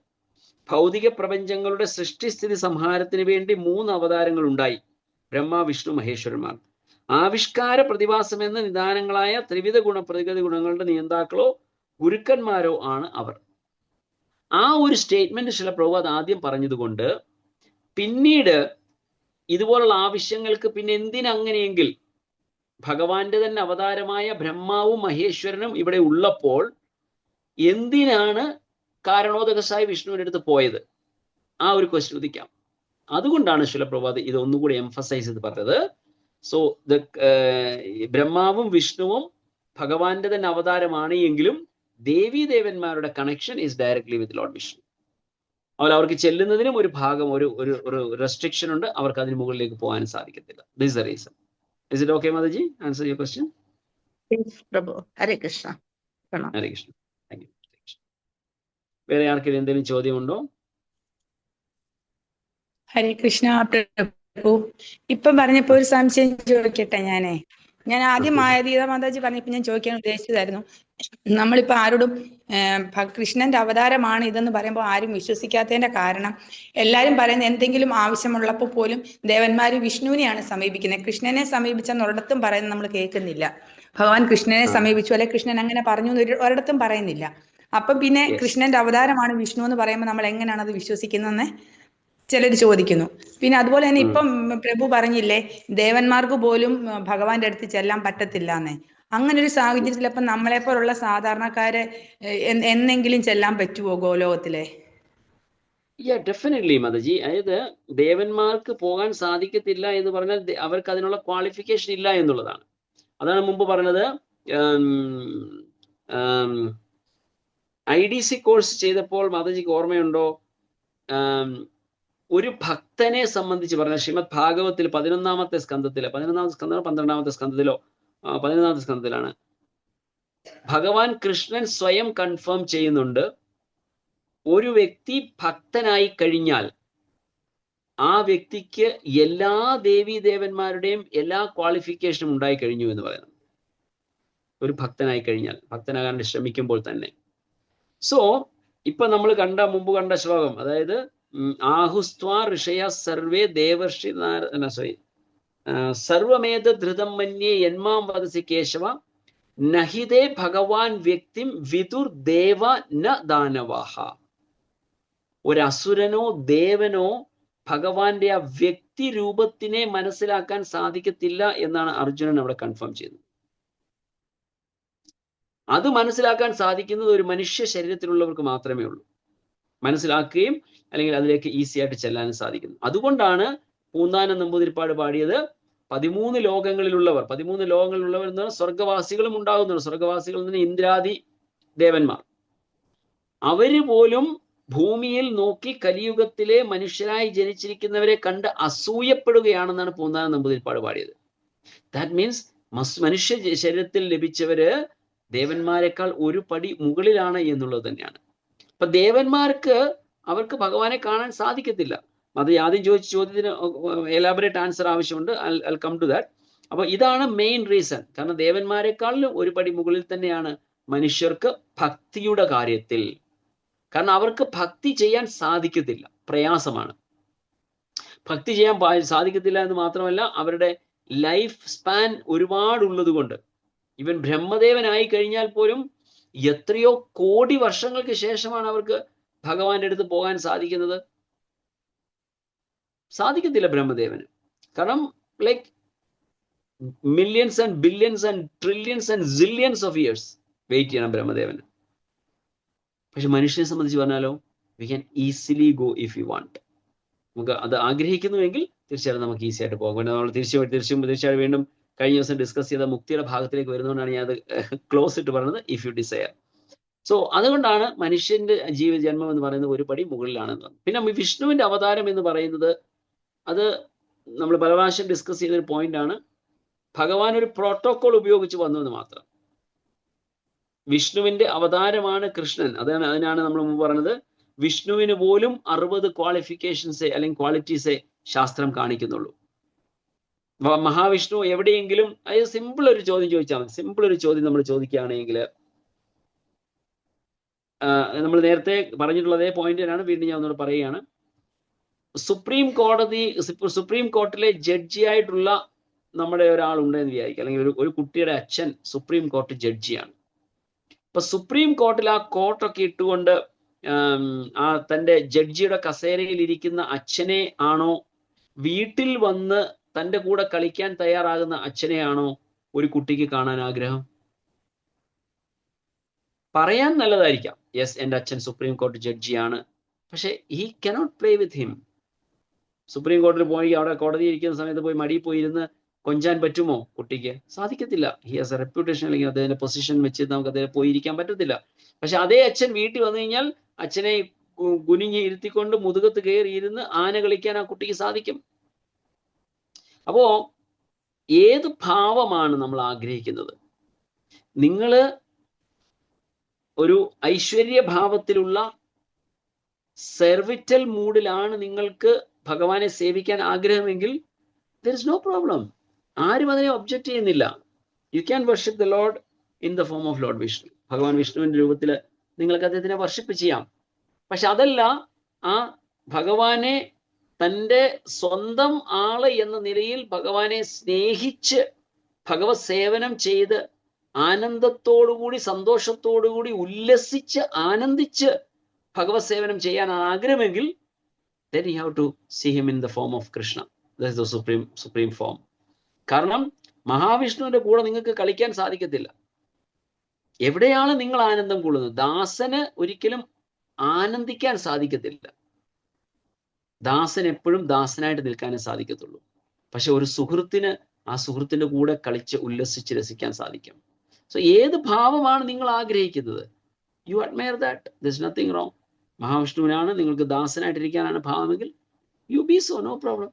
ഭൗതിക പ്രപഞ്ചങ്ങളുടെ സൃഷ്ടിസ്ഥിതി സംഹാരത്തിന് വേണ്ടി 3 അവതാരങ്ങൾ ഉണ്ടായി, ബ്രഹ്മ വിഷ്ണു മഹേശ്വരന്മാർ. ആവിഷ്കാര പ്രതിഭാസമെന്ന നിദാനങ്ങളായ ത്രിവിധ പ്രകൃതി ഗുണങ്ങളുടെ നിയന്താക്കളോ ഗുരുക്കന്മാരോ ആണ് അവർ. ആ ഒരു സ്റ്റേറ്റ്മെന്റ് ശ്രീല പ്രഭുപാദ് ആദ്യം പറഞ്ഞതുകൊണ്ട് പിന്നീട് ഇതുപോലുള്ള ആവശ്യങ്ങൾക്ക് പിന്നെ എന്തിനങ്ങനെയെങ്കിൽ ഭഗവാന്റെ തന്നെ അവതാരമായ ബ്രഹ്മാവും മഹേശ്വരനും ഇവിടെ ഉള്ളപ്പോൾ എന്തിനാണ് കാരണോദകസായ വിഷ്ണുവിന്റെ അടുത്ത് പോയത്? ആ ഒരു ക്വസ്റ്റ്യൻ ഉദിക്കാം. അതുകൊണ്ടാണ് ശ്രീല പ്രഭുപാദ് ഇത് ഒന്നുകൂടി എംഫസൈസ് ചെയ്ത് പറഞ്ഞത്. സോ ബ്രഹ്മാവും വിഷ്ണുവും ഭഗവാന്റെ തന്നെ അവതാരമാണ് എങ്കിലും ദേവീദേവന്മാരുടെ connection is directly with lord Vishnu. അവർക്ക് ചെല്ലുന്നതിനും ഒരു ഭാഗം, ഒരു റെസ്ട്രിക്ഷൻ ഉണ്ട്. അവർക്ക് അതിന് മുകളിലേക്ക് പോകാൻ സാധിക്കത്തില്ല. This the reason. Is it okay Mataji? Answer your question. Prabhu, Hare Krishna. Hare Krishna. Thank U. വേറെ ആർക്കെങ്കിലും എന്തെങ്കിലും ചോദ്യമുണ്ടോ? ഹരേ കൃഷ്ണ പ്രഭു. ഇപ്പം പറഞ്ഞപ്പോ ഒരു സംശയം ചോദിക്കട്ടെ ഞാനേ. ഞാൻ ആദ്യം ഗീതാ മാതാജി പറഞ്ഞപ്പോൾ ഞാൻ ചോദിക്കാൻ ഉദ്ദേശിച്ചതായിരുന്നു, നമ്മളിപ്പോൾ ആരോടും കൃഷ്ണന്റെ അവതാരമാണ് ഇതെന്ന് പറയുമ്പോൾ ആരും വിശ്വസിക്കാത്തതിന്റെ കാരണം, എല്ലാവരും പറയുന്ന എന്തെങ്കിലും ആവശ്യമുള്ളപ്പോൾ പോലും ദേവന്മാർ വിഷ്ണുവിനെയാണ് സമീപിക്കുന്നത്. കൃഷ്ണനെ സമീപിച്ചെന്ന് ഒരിടത്തും പറയുന്നത് നമ്മൾ കേൾക്കുന്നില്ല. ഭഗവാൻ കൃഷ്ണനെ സമീപിച്ചു, അല്ലെ കൃഷ്ണൻ അങ്ങനെ പറഞ്ഞു എന്ന് ഒരിടത്തും പറയുന്നില്ല. അപ്പം പിന്നെ കൃഷ്ണന്റെ അവതാരമാണ് വിഷ്ണു എന്ന് പറയുമ്പോൾ നമ്മൾ എങ്ങനെയാണ് അത് വിശ്വസിക്കുന്നതെന്ന് ചിലർ ചോദിക്കുന്നു. പിന്നെ അതുപോലെ തന്നെ ഇപ്പം പ്രഭു പറഞ്ഞില്ലേ, ദേവന്മാർക്ക് പോലും ഭഗവാന്റെ അടുത്ത് ചെല്ലാൻ പറ്റത്തില്ല എന്നേ. അങ്ങനെ ഒരു സാഹചര്യത്തിൽ അപ്പം നമ്മളെ പോലുള്ള സാധാരണക്കാരെ എന്നെങ്കിലും ചെല്ലാൻ പറ്റുമോ ഗോലോകത്തിലെ? ഡെഫിനറ്റ്ലി മാതാജി. അതായത് ദേവന്മാർക്ക് പോകാൻ സാധിക്കത്തില്ല എന്ന് പറഞ്ഞാൽ അവർക്ക് അതിനുള്ള ക്വാളിഫിക്കേഷൻ ഇല്ല എന്നുള്ളതാണ്. അതാണ് മുമ്പ് പറഞ്ഞത്. IDC കോഴ്സ് ചെയ്തപ്പോൾ മാതാജിക്ക് ഓർമ്മയുണ്ടോ, ഒരു ഭക്തനെ സംബന്ധിച്ച് പറഞ്ഞ ശ്രീമദ് ഭാഗവത്തിൽ 11ാമത്തെ സ്കന്ധത്തിലോ 12ാമത്തെ സ്കന്ധത്തിലാണ് ഭഗവാൻ കൃഷ്ണൻ സ്വയം കൺഫേം ചെയ്യുന്നുണ്ട്, ഒരു വ്യക്തി ഭക്തനായി കഴിഞ്ഞാൽ ആ വ്യക്തിക്ക് എല്ലാ ദേവീദേവന്മാരുടെയും എല്ലാ ക്വാളിഫിക്കേഷനും ഉണ്ടായി കഴിഞ്ഞു എന്ന് പറയുന്നത്. ഒരു ഭക്തനായി കഴിഞ്ഞാൽ, ഭക്തനാകാൻ ശ്രമിക്കുമ്പോൾ തന്നെ. സോ ഇപ്പൊ നമ്മൾ മുമ്പ് കണ്ട ശ്ലോകം, അതായത് ആഹുസ്ത്വാ ഋഷയ സർവേ ദേവർഷി സർവമേത ധൃതം മന്യേ യന്മാം വദസി കേശവ നഹിതേ ഭഗവാൻ വ്യക്തിം വിദുർ ദേവ ന ദാനവാഹ. ഒരു അസുരനോ ദേവനോ ഭഗവാന്റെ ആ വ്യക്തി രൂപത്തിനെ മനസ്സിലാക്കാൻ സാധിക്കത്തില്ല എന്നാണ് അർജുനൻ അവിടെ കൺഫേം ചെയ്തത്. അത് മനസ്സിലാക്കാൻ സാധിക്കുന്നത് ഒരു മനുഷ്യ ശരീരത്തിലുള്ളവർക്ക് മാത്രമേ ഉള്ളൂ. മനസ്സിലാക്കുകയും അല്ലെങ്കിൽ അതിലേക്ക് ഈസി ആയിട്ട് ചെല്ലാനും സാധിക്കുന്നു. അതുകൊണ്ടാണ് പൂന്താനം നമ്പൂതിരിപ്പാട് പാടിയത് 13 ലോകങ്ങളിലുള്ളവർ എന്ന് പറഞ്ഞാൽ സ്വർഗവാസികളും ഉണ്ടാകുന്നുണ്ട്. സ്വർഗവാസികളിൽ നിന്ന് ഇന്ദ്രാദി ദേവന്മാർ, അവര് പോലും ഭൂമിയിൽ നോക്കി കലിയുഗത്തിലെ മനുഷ്യരായി ജനിച്ചിരിക്കുന്നവരെ കണ്ട് അസൂയപ്പെടുകയാണെന്നാണ് പൂന്താനം നമ്പൂതിരിപ്പാട് പാടിയത്. ദാറ്റ് മീൻസ് മനുഷ്യ ശരീരത്തിൽ ലഭിച്ചവര് ദേവന്മാരെക്കാൾ ഒരു പടി മുകളിലാണ് എന്നുള്ളത് തന്നെയാണ്. അപ്പൊ ദേവന്മാർക്ക് അവർക്ക് ഭഗവാനെ കാണാൻ സാധിക്കത്തില്ല. അത് ആദ്യം ചോദിച്ച ചോദ്യത്തിന് എലാബറേറ്റ് ആൻസർ ആവശ്യമുണ്ട്. I come to that. അപ്പൊ ഇതാണ് മെയിൻ റീസൺ. കാരണം ദേവന്മാരെക്കാളിലും ഒരു പടി മുകളിൽ തന്നെയാണ് മനുഷ്യർക്ക് ഭക്തിയുടെ കാര്യത്തിൽ. കാരണം അവർക്ക് ഭക്തി ചെയ്യാൻ സാധിക്കത്തില്ല, പ്രയാസമാണ്. ഭക്തി ചെയ്യാൻ സാധിക്കത്തില്ല എന്ന് മാത്രമല്ല, അവരുടെ ലൈഫ് സ്പാൻ ഒരുപാടുള്ളത് കൊണ്ട്, ഇവൻ ബ്രഹ്മദേവനായി കഴിഞ്ഞാൽ പോലും എത്രയോ കോടി വർഷങ്ങൾക്ക് ശേഷമാണ് അവർക്ക് ഭഗവാന്റെ അടുത്ത് പോകാൻ സാധിക്കുന്നത്. സാധിക്കത്തില്ല ബ്രഹ്മദേവന്. കാരണം like millions and billions and trillions and zillions of years wait ചെയ്യണം ബ്രഹ്മദേവന്. പക്ഷെ മനുഷ്യനെ സംബന്ധിച്ച് പറഞ്ഞാലോ, we can easily go if you want. നമുക്ക് അത് ആഗ്രഹിക്കുന്നുവെങ്കിൽ തീർച്ചയായിട്ടും നമുക്ക് ഈസി ആയിട്ട് പോകാം. നമ്മൾ തീർച്ചയായും വീണ്ടും കഴിഞ്ഞ ദിവസം ഡിസ്കസ് ചെയ്ത മുക്തിയുടെ ഭാഗത്തിലേക്ക് വരുന്നതുകൊണ്ടാണ് ഞാൻ അത് ക്ലോസ് ഇട്ട് പറഞ്ഞത്, ഇഫ് യു ഡിസയർ. സോ അതുകൊണ്ടാണ് മനുഷ്യന്റെ ജന്മം എന്ന് പറയുന്നത് ഒരു പടി മുകളിലാണെന്ന്. പിന്നെ വിഷ്ണുവിന്റെ അവതാരം എന്ന് പറയുന്നത്, അത് നമ്മൾ പല പ്രാവശ്യം ഡിസ്കസ് ചെയ്തൊരു പോയിന്റ് ആണ്. ഭഗവാൻ ഒരു പ്രോട്ടോകോൾ ഉപയോഗിച്ച് വന്നു എന്ന് മാത്രം. വിഷ്ണുവിന്റെ അവതാരമാണ് കൃഷ്ണൻ. അതിനാണ് നമ്മൾ മുമ്പ് പറഞ്ഞത്, വിഷ്ണുവിന് പോലും 60 ക്വാളിഫിക്കേഷൻസേ അല്ലെങ്കിൽ ക്വാളിറ്റീസേ ശാസ്ത്രം കാണിക്കുന്നുള്ളൂ. മഹാവിഷ്ണു എവിടെയെങ്കിലും, അതായത് സിമ്പിൾ ഒരു ചോദ്യം ചോദിച്ചാൽ മതി. സിമ്പിൾ ഒരു ചോദ്യം നമ്മൾ ചോദിക്കുകയാണെങ്കിൽ, നമ്മൾ നേരത്തെ പറഞ്ഞിട്ടുള്ള അതേ പോയിന്റിനാണ് വീണ്ടും ഞാൻ ഒന്നുകൂടെ പറയുകയാണ്. സുപ്രീം കോർട്ടിലെ ജഡ്ജിയായിട്ടുള്ള നമ്മുടെ ഒരാളുണ്ടെന്ന് വിചാരിക്കുക, അല്ലെങ്കിൽ ഒരു കുട്ടിയുടെ അച്ഛൻ സുപ്രീം കോർട്ട് ജഡ്ജിയാണ്. അപ്പൊ സുപ്രീം കോർട്ടിൽ ആ കോർട്ടൊക്കെ ഇട്ടുകൊണ്ട് ആ തൻ്റെ ജഡ്ജിയുടെ കസേരയിൽ ഇരിക്കുന്ന അച്ഛനെ ആണോ, വീട്ടിൽ വന്ന് തൻ്റെ കൂടെ കളിക്കാൻ തയ്യാറാകുന്ന അച്ഛനെയാണോ ഒരു കുട്ടിക്ക് കാണാൻ ആഗ്രഹം? പറയാൻ നല്ലതായിരിക്കാം, യെസ് എൻ്റെ അച്ഛൻ സുപ്രീം കോർട്ട് ജഡ്ജിയാണ്, പക്ഷെ he cannot play with him. Supreme കോർട്ടിൽ പോയി അവിടെ കോടതി ഇരിക്കുന്ന സമയത്ത് പോയി മടിയിൽ പോയി ഇരുന്ന് കൊഞ്ചാൻ പറ്റുമോ കുട്ടിക്ക്? സാധിക്കത്തില്ല. ഹി ഹാസ് എ റെപ്യൂട്ടേഷൻ, അല്ലെങ്കിൽ അദ്ദേഹത്തിന്റെ പൊസിഷൻ വെച്ച് നമുക്ക് അദ്ദേഹം പോയിരിക്കാൻ പറ്റത്തില്ല. പക്ഷെ അതേ അച്ഛൻ വീട്ടിൽ വന്നു കഴിഞ്ഞാൽ അച്ഛനെ കുനിഞ്ഞ് ഇരുത്തിക്കൊണ്ട് മുതുകത്ത് കയറി ഇരുന്ന് ആന കളിക്കാൻ ആ കുട്ടിക്ക് സാധിക്കും. അപ്പോ ഏത് ഭാവമാണ് നമ്മൾ ആഗ്രഹിക്കുന്നത്? നിങ്ങൾ ഒരു ഐശ്വര്യഭാവത്തിലുള്ള സെർവിറ്റൽ മൂഡിലാണ് നിങ്ങൾക്ക് ഭഗവാനെ സേവിക്കാൻ ആഗ്രഹമെങ്കിൽ there is no problem. ആരും അതിനെ ഒബ്ജക്റ്റ് ചെയ്യുന്നില്ല. You can worship the load in the form of load Vishnu. ഭഗവാൻ വിഷ്ണുവിന്റെ രൂപത്തിൽ നിങ്ങൾക്ക് അദ്ദേഹത്തിനെ വർഷിപ്പ് ചെയ്യാം. പക്ഷെ അതല്ല, ആ ഭഗവാനെ തൻ്റെ സ്വന്തം ആള് എന്ന നിലയിൽ ഭഗവാനെ സ്നേഹിച്ച് ഭഗവത് സേവനം ചെയ്ത് ആനന്ദത്തോടുകൂടി സന്തോഷത്തോടുകൂടി ഉല്ലസിച്ച് ആനന്ദിച്ച് ഭഗവത് സേവനം ചെയ്യാൻ ആഗ്രഹമെങ്കിൽ then you have to see him in the form of Krishna. That is the supreme form. കാരണം മഹാവിഷ്ണുവിന്റെ കൂടെ നിങ്ങൾക്ക് കളിക്കാൻ സാധിക്കത്തില്ല. എവിടെയാണ് നിങ്ങൾ ആനന്ദം കൊള്ളുന്നത്? ദാസന് ഒരിക്കലും ആനന്ദിക്കാൻ സാധിക്കത്തില്ല. ദാസൻ എപ്പോഴും ദാസനായിട്ട് നിൽക്കാനേ സാധിക്കത്തുള്ളൂ. പക്ഷെ ഒരു സുഹൃത്തിന് ആ സുഹൃത്തിന്റെ കൂടെ കളിച്ച് ഉല്ലസിച്ച് രസിക്കാൻ സാധിക്കും. സോ ഏത് ഭാവമാണ് നിങ്ങൾ ആഗ്രഹിക്കുന്നത്, you admire that, there is nothing wrong. മഹാവിഷ്ണുവിനാണ് നിങ്ങൾക്ക് ദാസനായിട്ടിരിക്കാനാണ് ഭാവമെങ്കിൽ you be so, no problem.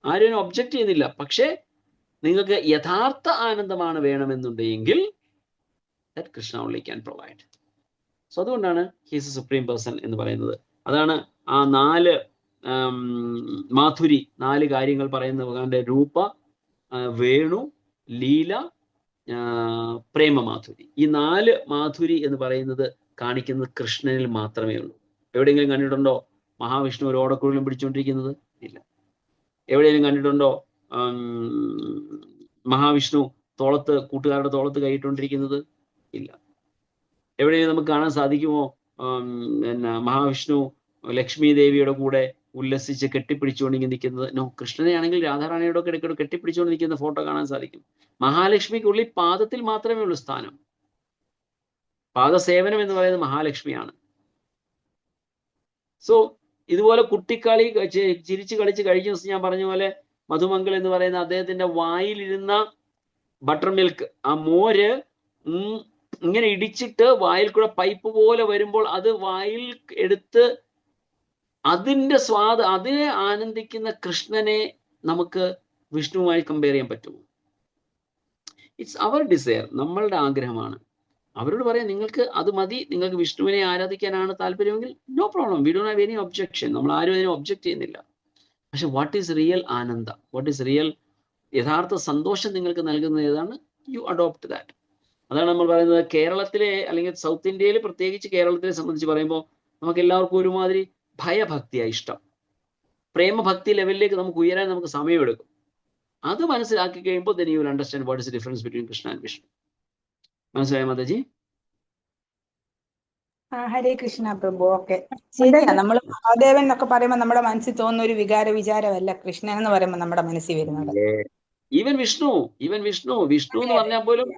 ആരും ഒബ്ജക്റ്റ് ചെയ്യുന്നില്ല. പക്ഷേ നിങ്ങൾക്ക് യഥാർത്ഥ ആനന്ദമാണ് വേണമെന്നുണ്ടെങ്കിൽ that Krishna only can provide. So അതുകൊണ്ടാണ് he is a supreme person എന്ന് പറയുന്നത്. അതാണ് ആ 4 മാധുരി, 4 കാര്യങ്ങൾ പറയുന്ന ഭഗവാന്റെ രൂപ, വേണു, ലീല, പ്രേമ മാധുരി. ഈ 4 മാധുരി എന്ന് പറയുന്നത് കാണിക്കുന്നത് കൃഷ്ണനിൽ മാത്രമേ ഉള്ളൂ. എവിടെയെങ്കിലും കണ്ടിട്ടുണ്ടോ മഹാവിഷ്ണു ഒരു ഓടക്കുഴലും പിടിച്ചുകൊണ്ടിരിക്കുന്നത്? ഇല്ല. എവിടെയെങ്കിലും കണ്ടിട്ടുണ്ടോ മഹാവിഷ്ണു കൂട്ടുകാരുടെ തോളത്ത് കൈയിട്ടുകൊണ്ടിരിക്കുന്നത്? ഇല്ല. എവിടെയെങ്കിലും നമുക്ക് കാണാൻ സാധിക്കുമോ മഹാവിഷ്ണു ലക്ഷ്മി ദേവിയുടെ കൂടെ ഉല്ലസിച്ച് കെട്ടിപ്പിടിച്ചുകൊണ്ട് നിൽക്കുന്നത്? നോ. കൃഷ്ണനെ ആണെങ്കിൽ രാധാറാണിയുടെ ഒക്കെ ഇടയ്ക്ക് കെട്ടിപ്പിടിച്ചുകൊണ്ട് നിൽക്കുന്ന ഫോട്ടോ കാണാൻ സാധിക്കും. മഹാലക്ഷ്മിക്കുള്ളിൽ പാദത്തിൽ മാത്രമേ ഉള്ളൂ സ്ഥാനം. പാദസേവനം എന്ന് പറയുന്നത് മഹാലക്ഷ്മിയാണ്. സോ ഇതുപോലെ കുട്ടിക്കളി ചിരിച്ച് കളിച്ച് കഴിഞ്ഞ ദിവസം ഞാൻ പറഞ്ഞ പോലെ മധുമംഗൾ എന്ന് പറയുന്ന അദ്ദേഹത്തിന്റെ വായിലിരുന്ന ബട്ടർ മിൽക്ക്, ആ മോര് ഇങ്ങനെ ഇടിച്ചിട്ട് വായിൽ കൂടെ പൈപ്പ് പോലെ വരുമ്പോൾ അത് വായിൽ എടുത്ത് അതിന്റെ സ്വാദ്, അതിനെ ആനന്ദിക്കുന്ന കൃഷ്ണനെ നമുക്ക് വിഷ്ണുവുമായി കമ്പയർ ചെയ്യാൻ പറ്റുമോ? ഇറ്റ്സ് അവർ ഡിസയർ, നമ്മളുടെ ആഗ്രഹമാണ്. അവരോട് പറയാം നിങ്ങൾക്ക് അത് മതി, നിങ്ങൾക്ക് വിഷ്ണുവിനെ ആരാധിക്കാനാണ് താല്പര്യമെങ്കിൽ no problem, we don't have any objection. നമ്മൾ ആരും അതിനെ ഒബ്ജക്ട് ചെയ്യുന്നില്ല. പക്ഷെ what is real ananda, what is real യഥാർത്ഥ സന്തോഷം നിങ്ങൾക്ക് നൽകുന്നത് ഏതാണ്? You adopt that. അതാണ് നമ്മൾ പറയുന്നത്. കേരളത്തിലെ അല്ലെങ്കിൽ സൗത്ത് ഇന്ത്യയിൽ, പ്രത്യേകിച്ച് കേരളത്തിലെ സംബന്ധിച്ച് പറയുമ്പോൾ നമുക്ക് എല്ലാവർക്കും ഒരുമാതിരി ഭയഭക്തിയായി ഇഷ്ടം. പ്രേമഭക്തി ലെവലിലേക്ക് നമുക്ക് ഉയരാൻ നമുക്ക് സമയമെടുക്കും. അത് മനസ്സിലാക്കി കഴിയുമ്പോൾ then you will understand what is the difference between Krishna and Vishnu. മനസ്സിലായോ മാതാജി? ഹരേ കൃഷ്ണ പ്രഭു. ഓക്കെ, ശരിയാ. നമ്മൾ മഹാദേവൻ എന്നൊക്കെ പറയുമ്പോൾ നമ്മുടെ മനസ്സിൽ തോന്നുന്ന ഒരു വിചാരമല്ല കൃഷ്ണൻ എന്ന് പറയുമ്പോൾ നമ്മുടെ മനസ്സിൽ വരുന്നത്. ഈവൻ വിഷ്ണു എന്ന് പറഞ്ഞാൽ പോലും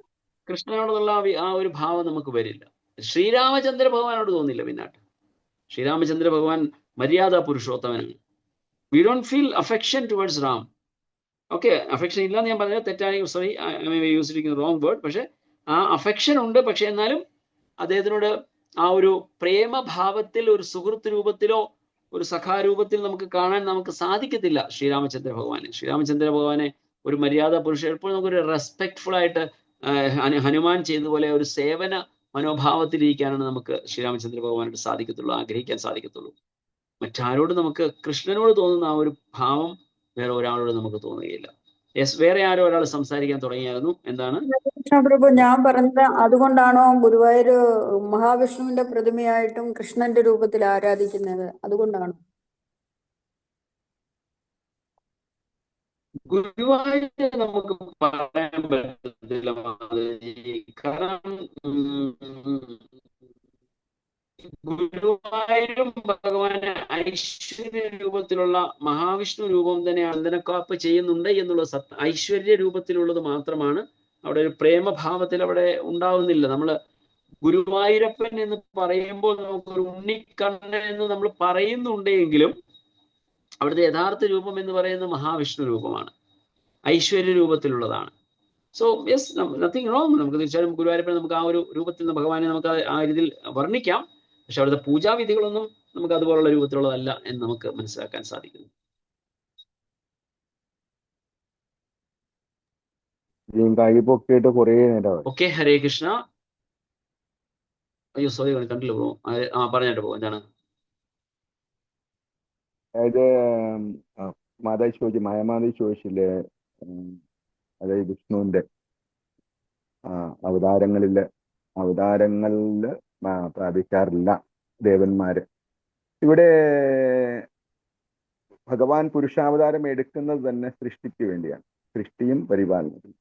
കൃഷ്ണനോടുള്ള ആ ഒരു ഭാവം നമുക്ക് വരില്ല. ശ്രീരാമചന്ദ്ര ഭഗവാനോട് തോന്നില്ല. പിന്നാട്ട് ശ്രീരാമചന്ദ്ര ഭഗവാൻ മര്യാദ പുരുഷോത്തമനാണ്. We don't feel affection towards Ram. Okay, affection ഇല്ലാന്ന് ഞാൻ പറഞ്ഞത് തെറ്റാണെങ്കിൽ sorry, I use wrong word. പക്ഷെ ആ അഫെക്ഷൻ ഉണ്ട്. പക്ഷെ എന്നാലും അദ്ദേഹത്തിനോട് ആ ഒരു പ്രേമഭാവത്തിൽ ഒരു സുഹൃത്ത് രൂപത്തിലോ ഒരു സഖാരൂപത്തിൽ നമുക്ക് കാണാൻ നമുക്ക് സാധിക്കത്തില്ല ശ്രീരാമചന്ദ്ര ഭഗവാനെ ഒരു മര്യാദ പുരുഷൻ. എപ്പോഴും നമുക്കൊരു റെസ്പെക്ട്ഫുൾ ആയിട്ട് ഹനുമാൻ ചെയ്തതുപോലെ ഒരു സേവന മനോഭാവത്തിലിരിക്കാനാണ് നമുക്ക് ശ്രീരാമചന്ദ്ര ഭഗവാനായിട്ട് സാധിക്കത്തുള്ളൂ, ആഗ്രഹിക്കാൻ സാധിക്കത്തുള്ളൂ. മറ്റാരോട് നമുക്ക് കൃഷ്ണനോട് തോന്നുന്ന ആ ഒരു ഭാവം വേറെ ഒരാളോട് നമുക്ക് തോന്നുകയില്ല. യെസ്, വേറെ ആരോ ഒരാൾ സംസാരിക്കാൻ തുടങ്ങിയായിരുന്നു. എന്താണ് കൃഷ്ണപ്രഭു, ഞാൻ പറഞ്ഞത് അതുകൊണ്ടാണോ ഗുരുവായൂർ മഹാവിഷ്ണുവിന്റെ പ്രതിമയായിട്ടും കൃഷ്ണന്റെ രൂപത്തിൽ ആരാധിക്കുന്നത്? അതുകൊണ്ടാണോ? ഗുരുവായൂർ നമുക്ക് പറയാൻ പറ്റത്തില്ല, കാരണം ഗുരുവായൂരും ഭഗവാന് ഐശ്വര്യ രൂപത്തിലുള്ള മഹാവിഷ്ണു രൂപം തന്നെ അന്തനക്കാപ്പ് ചെയ്യുന്നുണ്ട് എന്നുള്ള ഐശ്വര്യ രൂപത്തിലുള്ളത് മാത്രമാണ്. അവിടെ ഒരു പ്രേമഭാവത്തിൽ അവിടെ ഉണ്ടാവുന്നില്ല. നമ്മൾ ഗുരുവായൂരപ്പൻ എന്ന് പറയുമ്പോൾ നമുക്കൊരു ഉണ്ണിക്കണ്ണൻ എന്ന് നമ്മൾ പറയുന്നുണ്ടെങ്കിലും അവിടുത്തെ യഥാർത്ഥ രൂപം എന്ന് പറയുന്നത് മഹാവിഷ്ണു രൂപമാണ്, ഐശ്വര്യ രൂപത്തിലുള്ളതാണ്. So yes, nothing wrong. നമുക്ക് തീർച്ചയായും ഗുരുവായൂരപ്പൻ നമുക്ക് ആ ഒരു രൂപത്തിൽ നിന്ന് ഭഗവാനെ നമുക്ക് ആ രീതിയിൽ വർണ്ണിക്കാം. പക്ഷെ അവിടുത്തെ പൂജാവിധികളൊന്നും നമുക്ക് അതുപോലുള്ള രൂപത്തിലുള്ളതല്ല എന്ന് നമുക്ക് മനസ്സിലാക്കാൻ സാധിക്കുന്നു. ഓക്കെ, ഹരേ കൃഷ്ണ. അയ്യോ സോറി, കണ്ടില്ല പോകും. പറഞ്ഞിട്ട് പോകും. എന്താണ്? അതായത് മാതാജി ചോദിച്ചില്ലേ, അതായത് വിഷ്ണുവിന്റെ അവതാരങ്ങളില് പ്രാപിക്കാറില്ല ദേവന്മാര്. ഇവിടെ ഭഗവാൻ പുരുഷാവതാരം എടുക്കുന്നത് തന്നെ സൃഷ്ടിക്ക് വേണ്ടിയാണ്, സൃഷ്ടിയും പരിപാലനവും.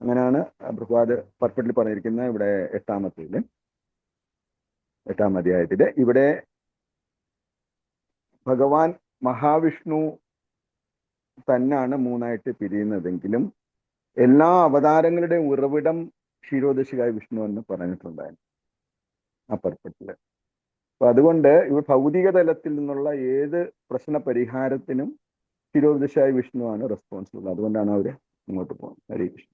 അങ്ങനെയാണ് പ്രഭുപാദ് പെർഫെക്റ്റ്ലി പറഞ്ഞിരിക്കുന്നത്. ഇവിടെ 8-ാം അധ്യായത്തില് ഇവിടെ ഭഗവാൻ മഹാവിഷ്ണു തന്നെയാണ് 3ആയിട്ട് പിരിയുന്നതെങ്കിലും എല്ലാ അവതാരങ്ങളുടെയും ഉറവിടം ക്ഷീരോദശിയായ വിഷ്ണു എന്ന് പറഞ്ഞിട്ടുണ്ടായിരുന്നു ആ പെർഫെക്റ്റില്. അപ്പൊ അതുകൊണ്ട് ഇവ ഭൗതിക തലത്തിൽ നിന്നുള്ള ഏത് പ്രശ്ന പരിഹാരത്തിനും ക്ഷീരോദശിയായ വിഷ്ണുവാണ് റെസ്പോൺസിബിൾ. അതുകൊണ്ടാണ് അവര് മുന്നോട്ട് പോകുന്നത്. Hare Krishna.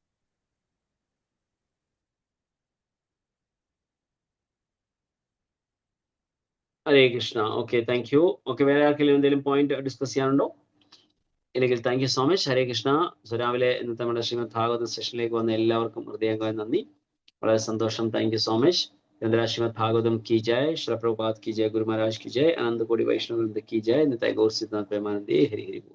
Hare Krishna. Okay, thank you. Okay, വേറെ ആർക്കെങ്കിലും എന്തെങ്കിലും പോയിന്റ് ഡിസ്കസ് ചെയ്യാനുണ്ടോ? ഇല്ലെങ്കിൽ thank you so much. Hare Krishna. So രാവിലെ ഇന്നത്തെ നമ്മുടെ ശ്രീമദ് ഭാഗവത സെഷനിലേക്ക് വന്ന എല്ലാവർക്കും ഹൃദയംഗമായ നന്ദി, വളരെ സന്തോഷം. Thank you so much. Shrimad Bhagavatam की जय, श्रील प्रभुपाद की जय, गुरु महाराज की जय, अनंत कोटि वैष्णव वृंद की जय, निताई गौर सिद्धनाथ प्रेमानंदे, हरि हरि बोल.